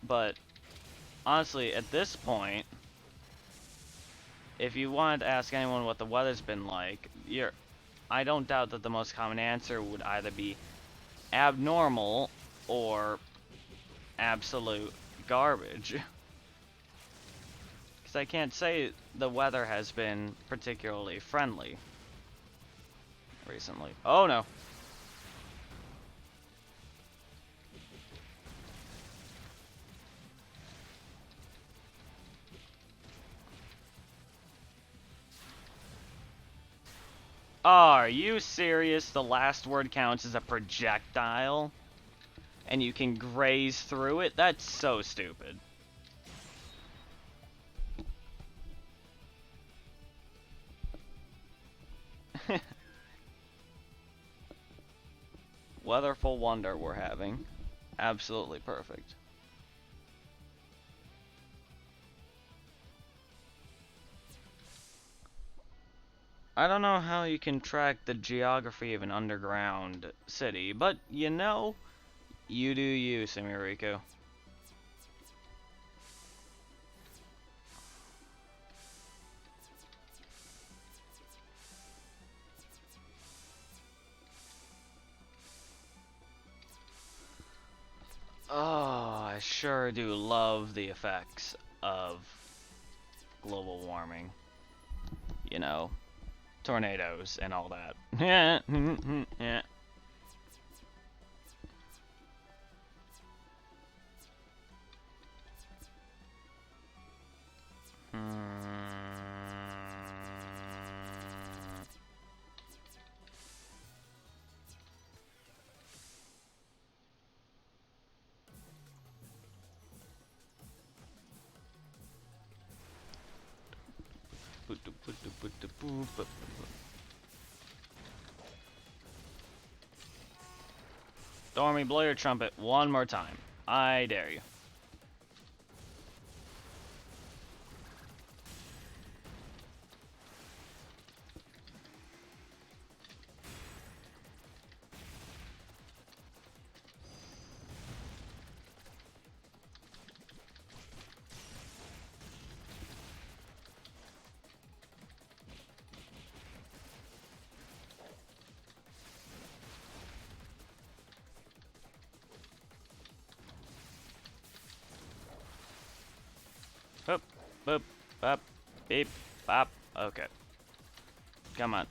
But honestly, at this point, if you wanted to ask anyone what the weather's been like, I don't doubt that the most common answer would either be abnormal or absolute garbage. Because I can't say the weather has been particularly friendly recently. Oh no. Are you serious? The last word counts as a projectile? And you can graze through it? That's so stupid. Weatherful wonder we're having. Absolutely perfect. I don't know how you can track the geography of an underground city, but you know, you do you, Sumiriko. Oh, I sure do love the effects of global warming. You know, tornadoes and all that. Yeah. Yeah. Stormy, blow your trumpet one more time. I dare you. Boop, bop, beep, bop. Okay. Come on.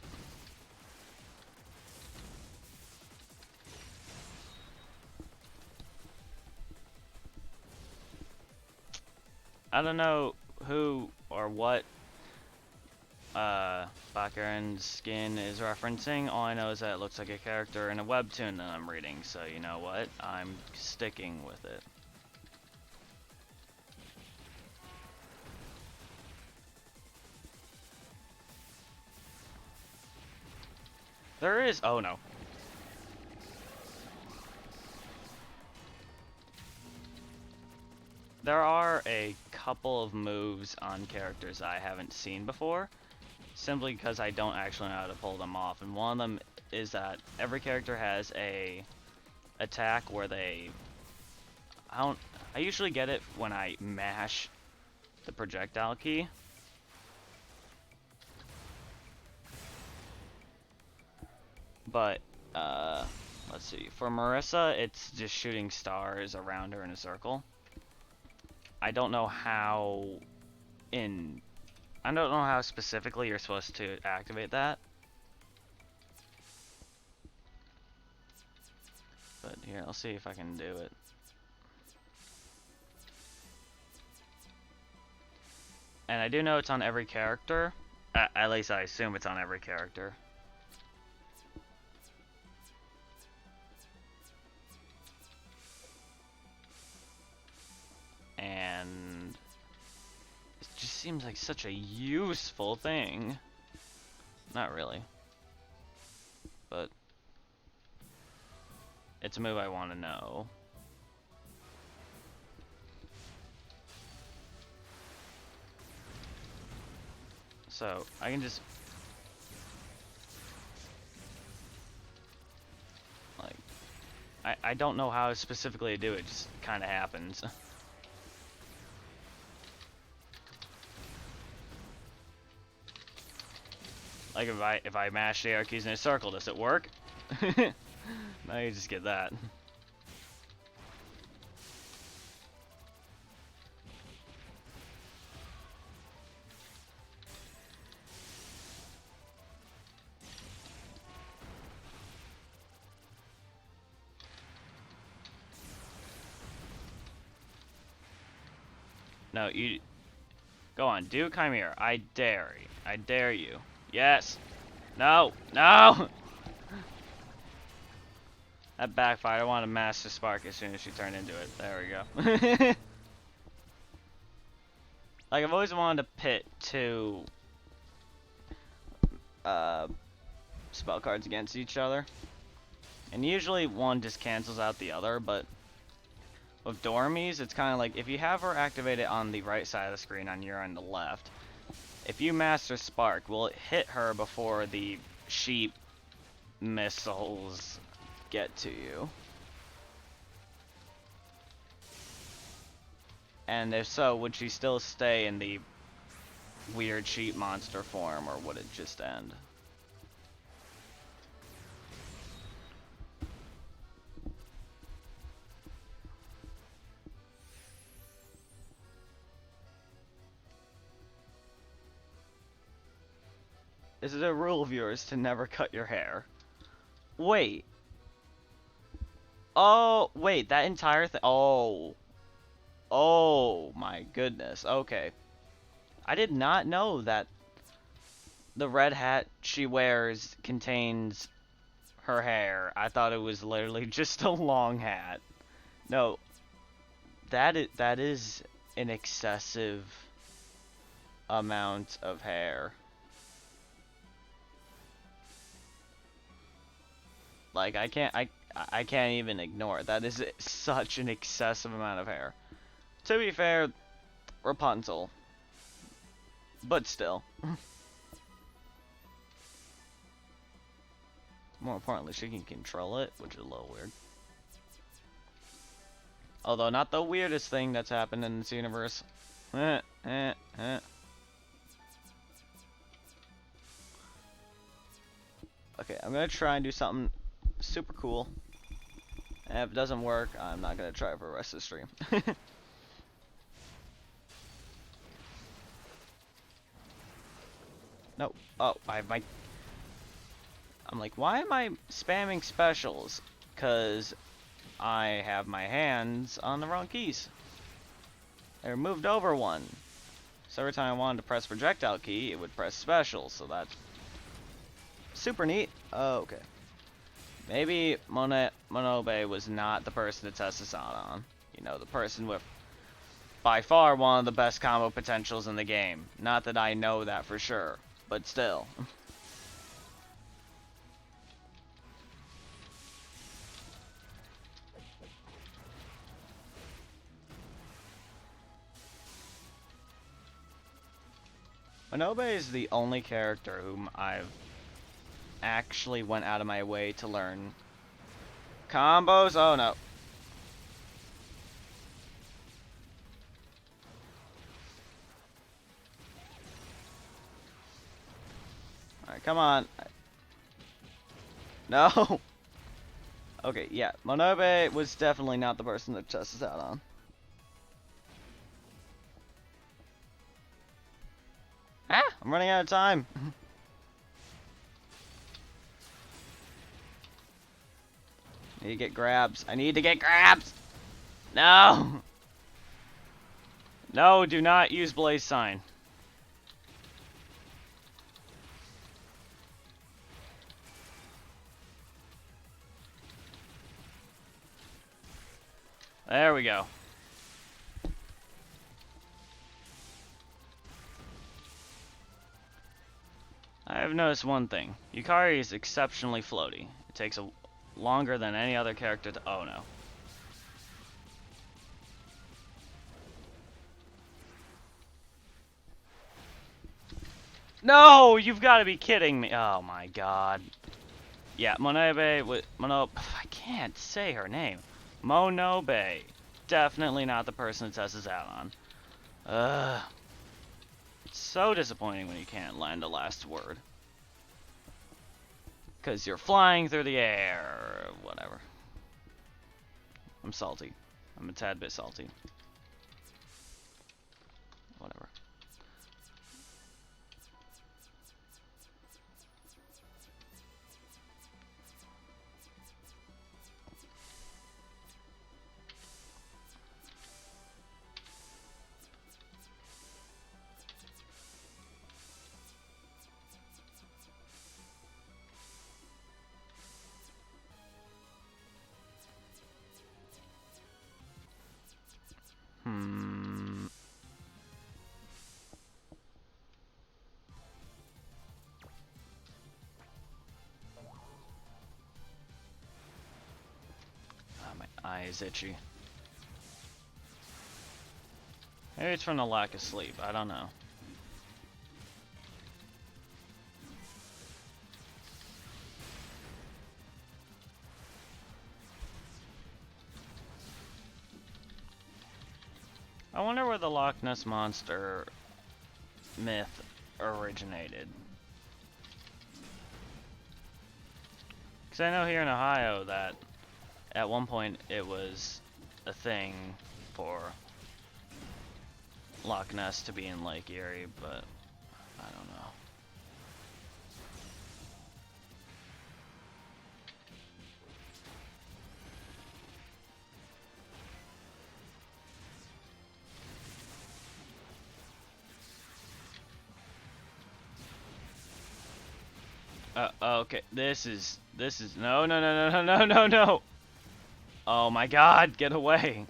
I don't know who or what Bakaran's skin is referencing. All I know is that it looks like a character in a webtoon that I'm reading, so you know what? I'm sticking with it. There is... oh no. There are a couple of moves on characters I haven't seen before, simply because I don't actually know how to pull them off. And one of them is that every character has a attack where they... I usually get it when I mash the projectile key. But, let's see. For Marissa, it's just shooting stars around her in a circle. I don't know how specifically you're supposed to activate that. But here, I'll see if I can do it. And I do know it's on every character. At least I assume it's on every character. And it just seems like such a useful thing. Not really. But it's a move I want to know. So I can just like I don't know how specifically to do it, just kind of happens. Like if I mash the arrow keys in a circle, does it work? Now you just get that. No, you go on, do Chimera. I dare you. I dare you. Yes. No. No. That backfired. I want to master spark as soon as she turned into it. There we go. Like I've always wanted to pit two spell cards against each other, and usually one just cancels out the other, but with Dormies, it's kind of like if you have her activated on the right side of the screen and you're on the left, if you master Spark, will it hit her before the sheep missiles get to you? And if so, would she still stay in the weird sheep monster form, or would it just end? Is it a rule of yours to never cut your hair? Wait. Oh, wait, that entire thing. Oh. Oh my goodness. Okay. I did not know that the red hat she wears contains her hair. I thought it was literally just a long hat. No. That is an excessive amount of hair. Like I can't even ignore it. That is such an excessive amount of hair. To be fair, Rapunzel. But still. More importantly, she can control it, which is a little weird. Although not the weirdest thing that's happened in this universe. Okay, I'm gonna try and do something super cool. And if it doesn't work, I'm not gonna try for the rest of the stream. Oh, I have my... I'm like, why am I spamming specials? Because I have my hands on the wrong keys. They're moved over one. So every time I wanted to press projectile key, it would press special, so that's super neat. Oh, okay. Maybe Monobe was not the person to test this out on. You know, the person with by far one of the best combo potentials in the game. Not that I know that for sure, but still. Monobe is the only character whom I've actually went out of my way to learn combos. Oh no. Alright, come on. No! Okay, yeah. Monobe was definitely not the person to test this out on. Ah! I'm running out of time. Need to get grabs. I need to get grabs! No! No, do not use Blaze Sign. There we go. I have noticed one thing. Yukari is exceptionally floaty. It takes longer than any other character to... Oh no. No! You've got to be kidding me. Oh my god. Yeah, Monobe... I can't say her name. Monobe. Definitely not the person to test this out on. Ugh. It's so disappointing when you can't land the last word. Because you're flying through the air. Whatever. I'm salty. I'm a tad bit salty. Whatever. My eye is itchy. Maybe it's from the lack of sleep. I don't know. I wonder where the Loch Ness Monster myth originated. Because I know here in Ohio that at one point it was a thing for Loch Ness to be in Lake Erie, but I don't know. Okay, this is no. Oh my god, get away.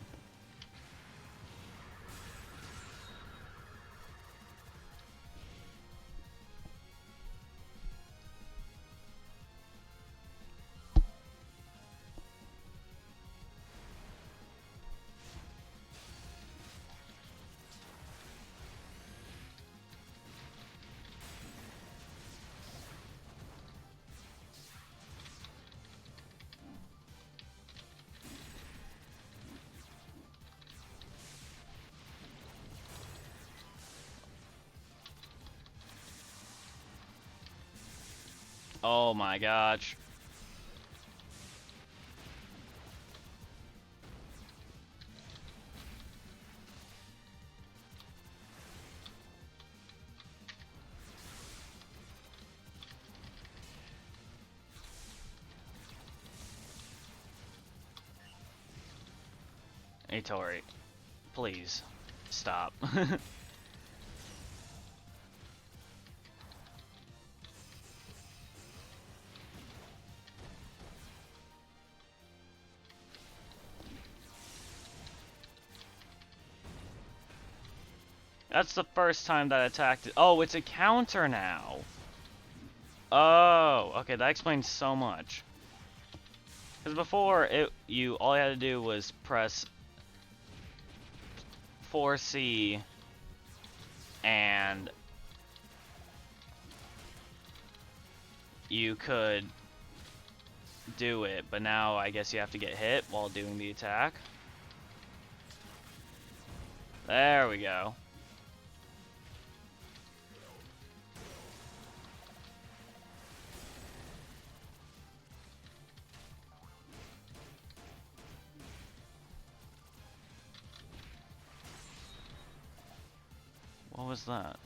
Oh my gosh. Hey, Tori. Please. Stop. That's the first time that attacked it. Oh, it's a counter now. Oh, okay, that explains so much. Because before, all you had to do was press 4C and you could do it, but now I guess you have to get hit while doing the attack. There we go. What was that?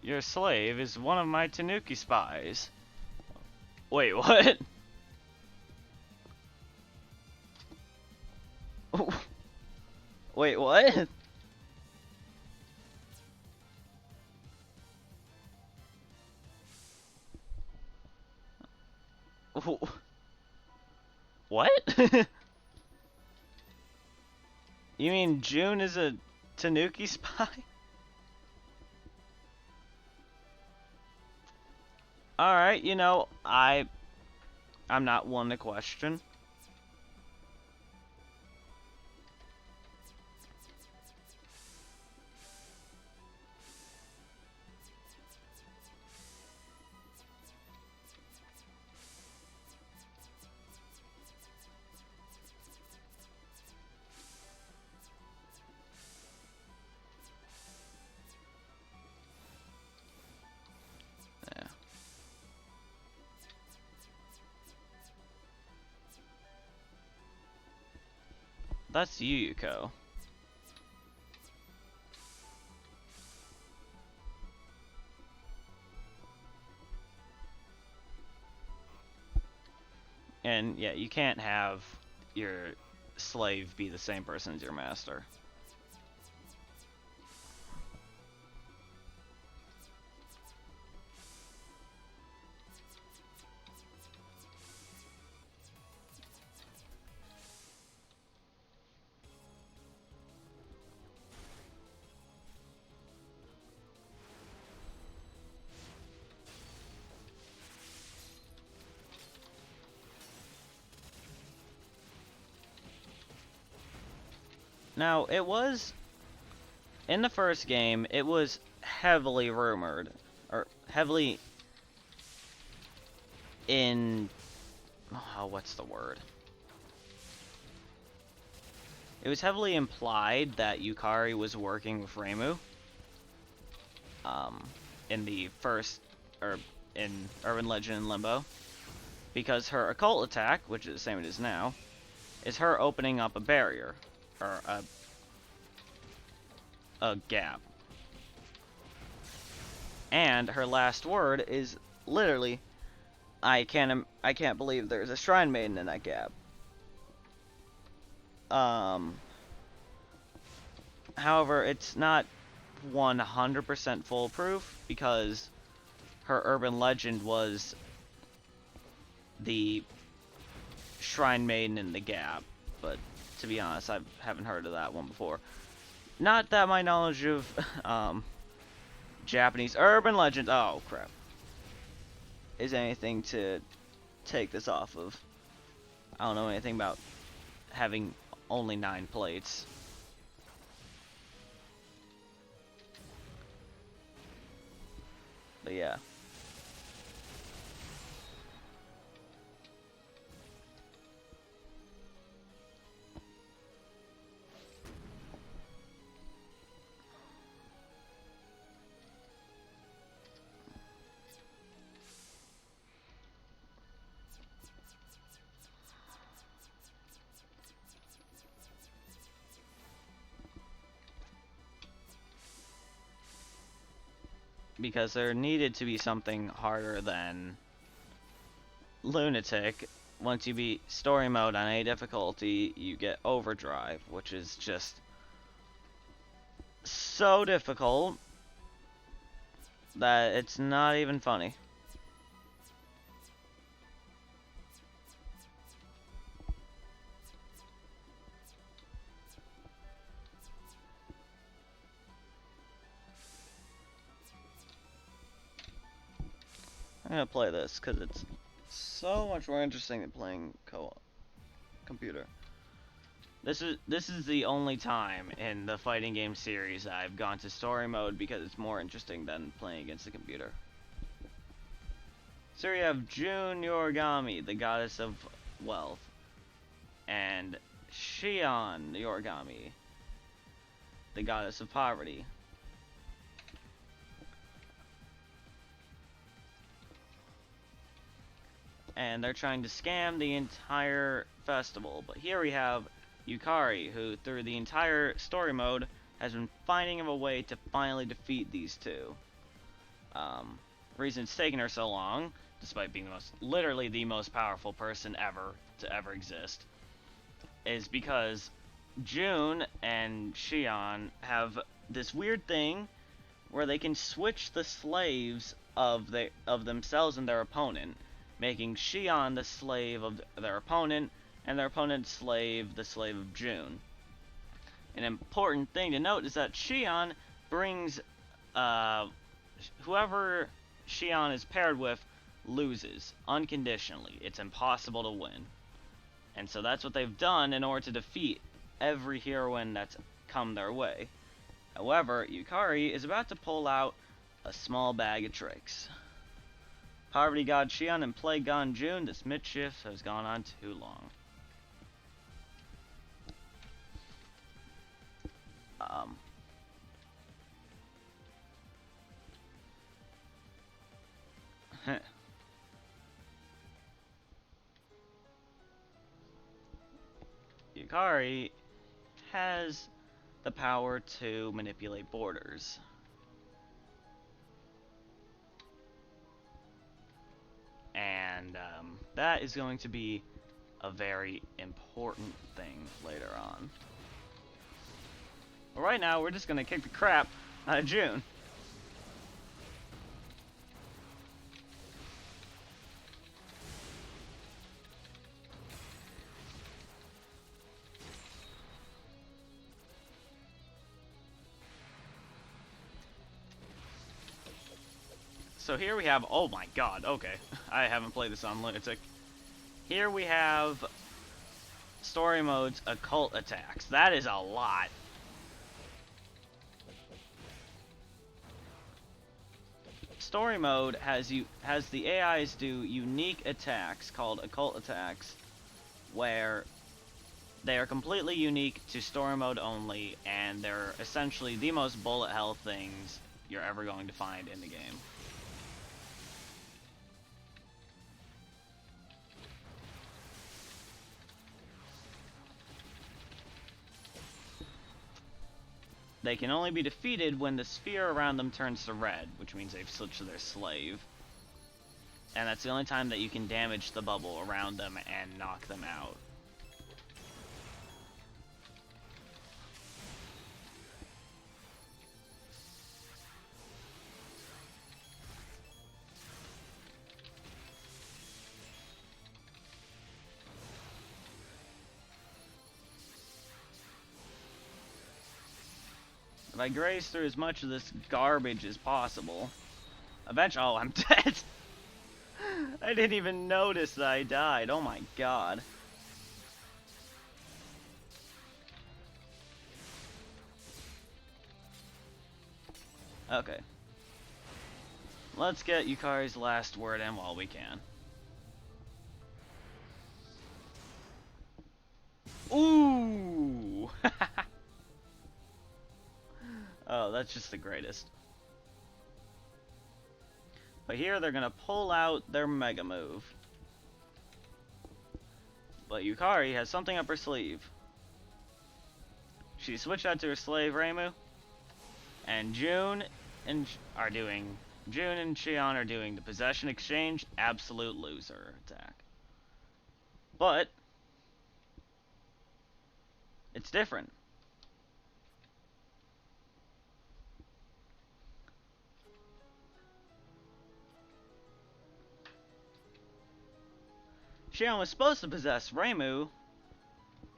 Your slave is one of my Tanuki spies. Wait, what? Wait, what? What? You mean June is a Tanuki spy? Alright, you know, I'm not one to question. Yeah. That's Yuyuko. And yeah, you can't have your slave be the same person as your master. Now, it was, in the first game, it was heavily rumored, or heavily what's the word? It was heavily implied that Yukari was working with Reimu, in the first, or in Urban Legend and Limbo, because her occult attack, which is the same it is now, is her opening up a barrier, or a gap. And her last word is literally, I can't believe there's a Shrine Maiden in that gap. However, it's not 100% foolproof because her urban legend was the Shrine Maiden in the gap, but to be honest, I haven't heard of that one before. Not that my knowledge of Japanese urban legends, oh crap, is anything to take this off of. I don't know anything about having only 9 plates. But yeah. because there needed to be something harder than Lunatic. Once you beat story mode on A difficulty, you get Overdrive, which is just so difficult that it's not even funny. I'm gonna play this because it's so much more interesting than playing co-op computer. This is the only time in the fighting game series that I've gone to story mode because it's more interesting than playing against the computer. So we have June Yorigami, the goddess of wealth, and Shion Yorigami, the goddess of poverty. And they're trying to scam the entire festival. But here we have Yukari, who through the entire story mode has been finding a way to finally defeat these two. Reason it's taken her so long, despite being literally the most powerful person ever to ever exist, is because June and Shion have this weird thing where they can switch the slaves of themselves and their opponent, making Shion the slave of their opponent, and their opponent's slave the slave of June. An important thing to note is that Shion brings whoever Shion is paired with loses unconditionally. It's impossible to win. And so that's what they've done in order to defeat every heroine that's come their way. However, Yukari is about to pull out a small bag of tricks. Poverty God Shion and Plague God June, this mischief has gone on too long. Yukari has the power to manipulate borders. And that is going to be a very important thing later on. But right now, we're just going to kick the crap out of June. So here we have, oh my god, okay, I haven't played this on Lunatic. Here we have story mode's occult attacks. That is a lot. Story mode has the AIs do unique attacks called occult attacks, where they are completely unique to story mode only, and they're essentially the most bullet hell things you're ever going to find in the game. They can only be defeated when the sphere around them turns to red, which means they've switched to their slave. And that's the only time that you can damage the bubble around them and knock them out. If I graze through as much of this garbage as possible, eventually— oh, I'm dead! I didn't even notice that I died, oh my god. Okay. Let's get Yukari's last word in while we can. Ooh! Oh, that's just the greatest. But here they're gonna pull out their mega move. But Yukari has something up her sleeve. She switched out to her slave Reimu, and June are doing June and Xian are doing the possession exchange, absolute loser attack. But it's different. Xian was supposed to possess Reimu,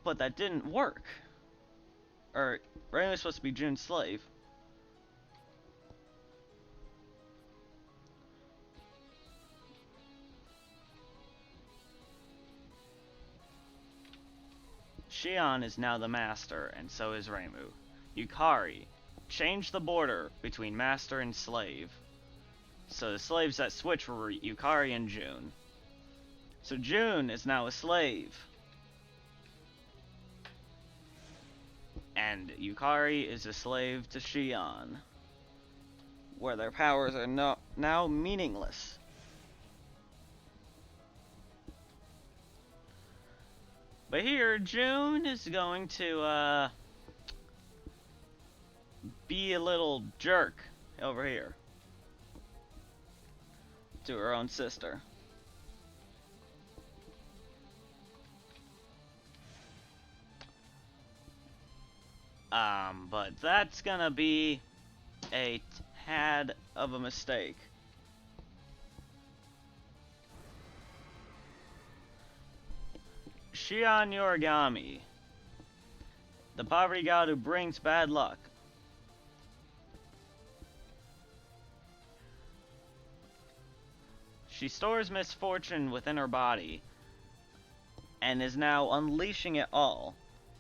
but that didn't work. Or, Reimu was supposed to be June's slave. Xian is now the master, and so is Reimu. Yukari, change the border between master and slave. So the slaves that switch were Yukari and June. So June is now a slave. And Yukari is a slave to Xian, where their powers are now meaningless. But here, June is going to be a little jerk over here to her own sister. But that's gonna be a tad of a mistake. Xian Yorigami, the poverty god who brings bad luck. She stores misfortune within her body and is now unleashing it all.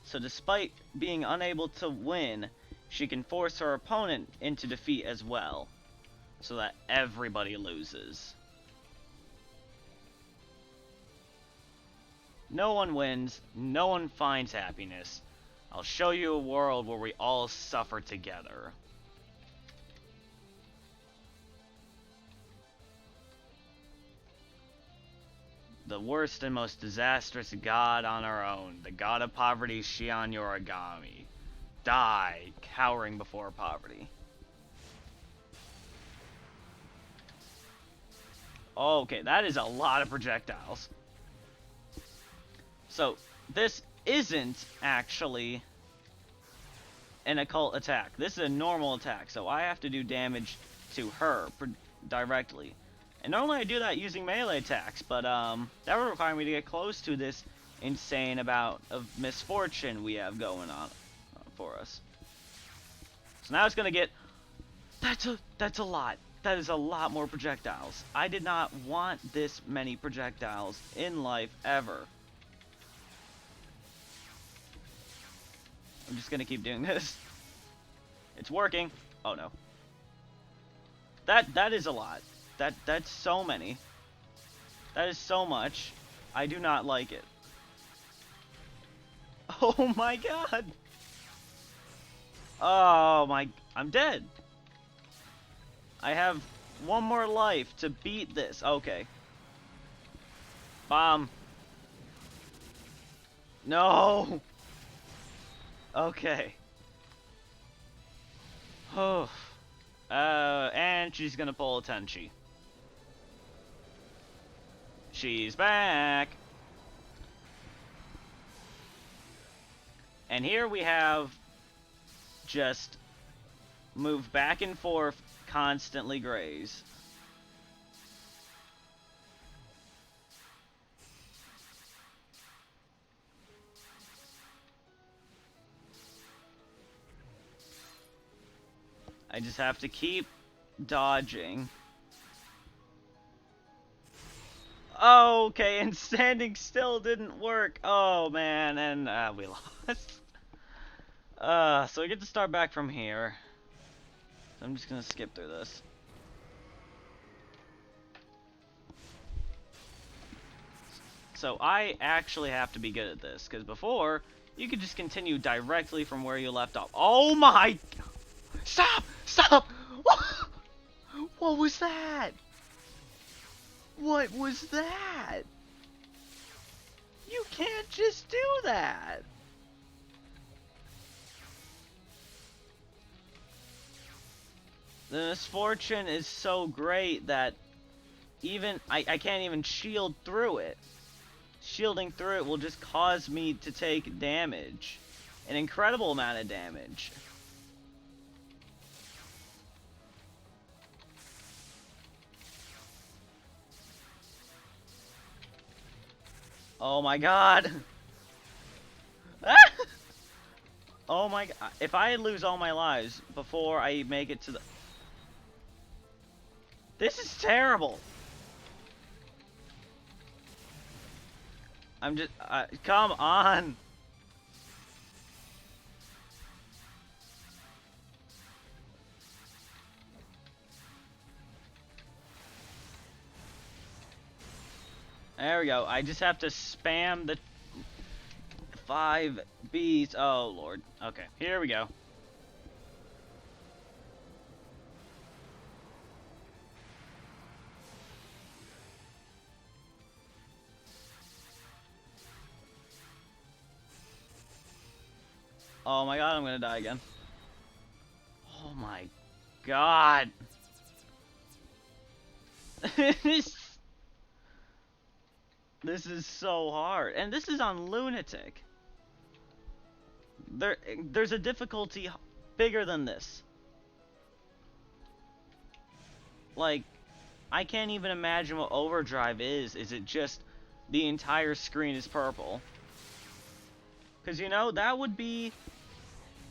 So despite being unable to win, she can force her opponent into defeat as well, so that everybody loses. No one wins, no one finds happiness. I'll show you a world where we all suffer together. The worst and most disastrous god on our own, the god of poverty, Xian Yorigami. Die, cowering before poverty. Okay, that is a lot of projectiles. So, this isn't actually an occult attack. This is a normal attack, so I have to do damage to her directly. And normally I do that using melee attacks, but that would require me to get close to this insane amount of misfortune we have going on for us. So now it's gonna get... That's a lot. That is a lot more projectiles. I did not want this many projectiles in life ever. I'm just gonna keep doing this. It's working. Oh no. That is a lot. That's so many. That is so much. I do not like it. Oh my god. Oh my... I'm dead. I have one more life to beat this. Okay. Bomb. No. Okay. Oh. And she's gonna pull a Tenchi. She's back. And here we have just move back and forth, constantly graze. I just have to keep dodging. Okay, and standing still didn't work. Oh man, and we lost. So we get to start back from here. So I'm just gonna skip through this. So I actually have to be good at this, because before, you could just continue directly from where you left off. Oh my... Stop! Stop! What was that? What was that? You can't just do that. The misfortune is so great that even I can't even shield through it. Shielding through it will just cause me to take damage. An incredible amount of damage. Oh my god! Oh my god. If I lose all my lives before I make it to the... This is terrible! I'm just... come on! There we go. I just have to spam the 5 Bs. Oh, Lord. Okay, here we go. Oh my god, I'm gonna die again. Oh my god. This is so hard. And this is on Lunatic. There's a difficulty bigger than this. Like, I can't even imagine what Overdrive is. Is it just the entire screen is purple? Because, you know, that would be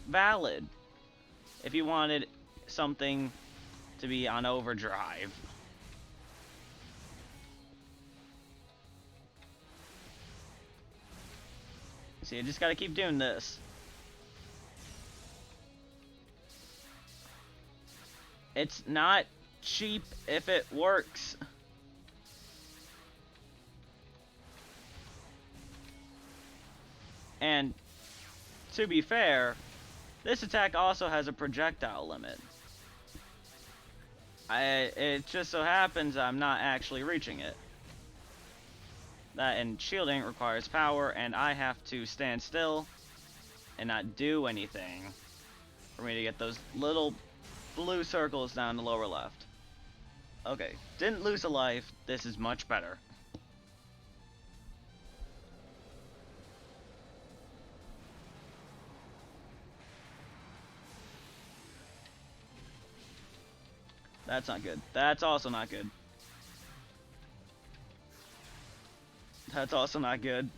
valid if you wanted something to be on Overdrive. See, I just gotta keep doing this. It's not cheap if it works. And to be fair, this attack also has a projectile limit. It just so happens I'm not actually reaching it. That and shielding requires power, and I have to stand still and not do anything for me to get those little blue circles down the lower left. Okay, didn't lose a life. This is much better. That's not good. That's also not good. That's also not good.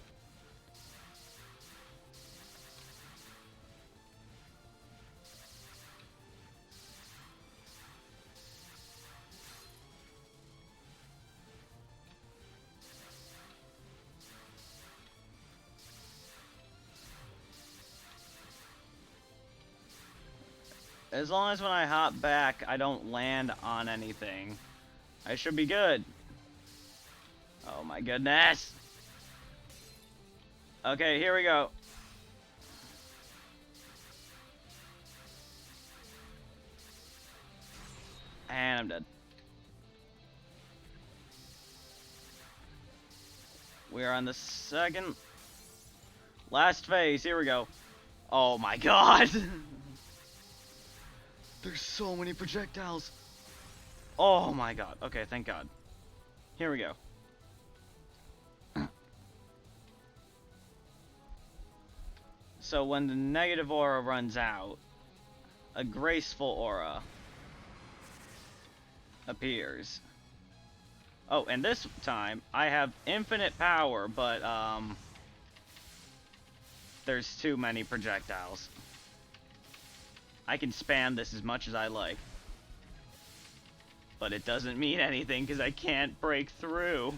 As long as when I hop back, I don't land on anything, I should be good. Oh my goodness. Okay, here we go. And I'm dead. We are on the second last phase. Here we go. Oh my god. There's so many projectiles. Oh my god. Okay, thank god. Here we go. So when the negative aura runs out, a graceful aura appears. Oh, and this time I have infinite power, but there's too many projectiles. I can spam this as much as I like, but it doesn't mean anything because I can't break through.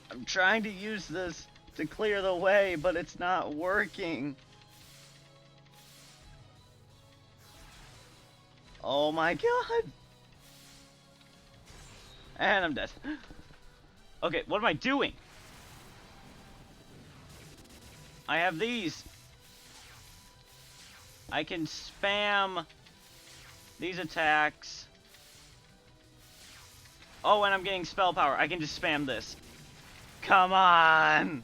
I'm trying to use this to clear the way, but it's not working. Oh my god. And I'm dead. Okay, what am I doing? I have these. I can spam these attacks. Oh, and I'm getting spell power. I can just spam this. Come on!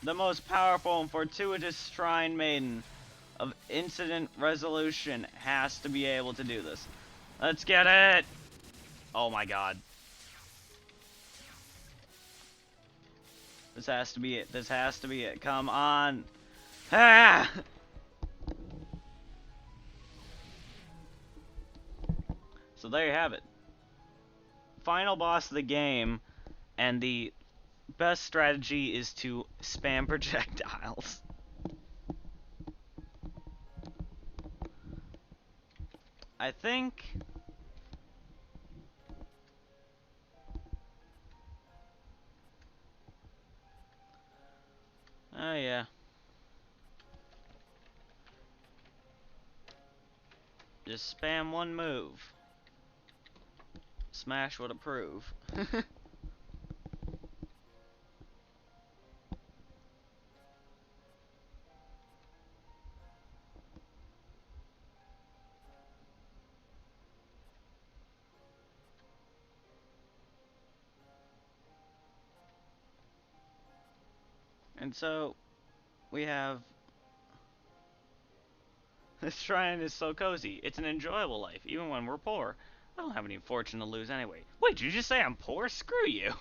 The most powerful and fortuitous Shrine Maiden of incident resolution has to be able to do this. Let's get it! Oh my god. This has to be it. This has to be it. Come on. Ah! So there you have it. Final boss of the game, and the best strategy is to spam projectiles. I think... Oh yeah. Just spam one move. Smash would approve. And so, we have... This shrine is so cozy. It's an enjoyable life, even when we're poor. I don't have any fortune to lose anyway. Wait, did you just say I'm poor? Screw you!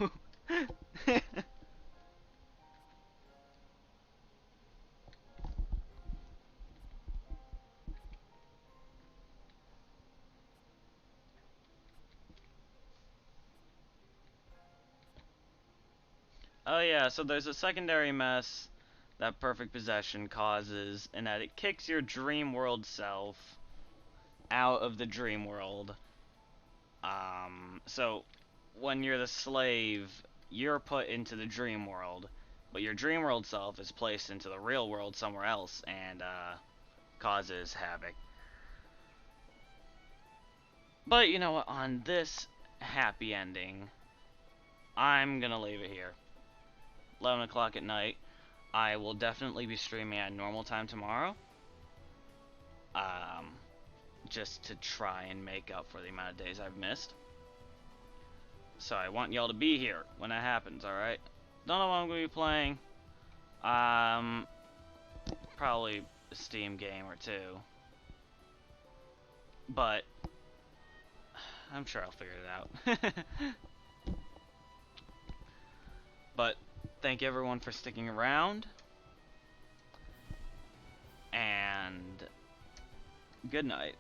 Oh yeah, so there's a secondary mess that perfect possession causes, in that it kicks your dream world self out of the dream world. So when you're the slave, you're put into the dream world, but your dream world self is placed into the real world somewhere else and causes havoc. But you know what, on this happy ending, I'm gonna leave it here. 11 o'clock at night. I will definitely be streaming at normal time tomorrow. Just to try and make up for the amount of days I've missed. So I want y'all to be here when that happens, alright? Don't know what I'm going to be playing. Probably a Steam game or two. But I'm sure I'll figure it out. But thank everyone for sticking around. And good night.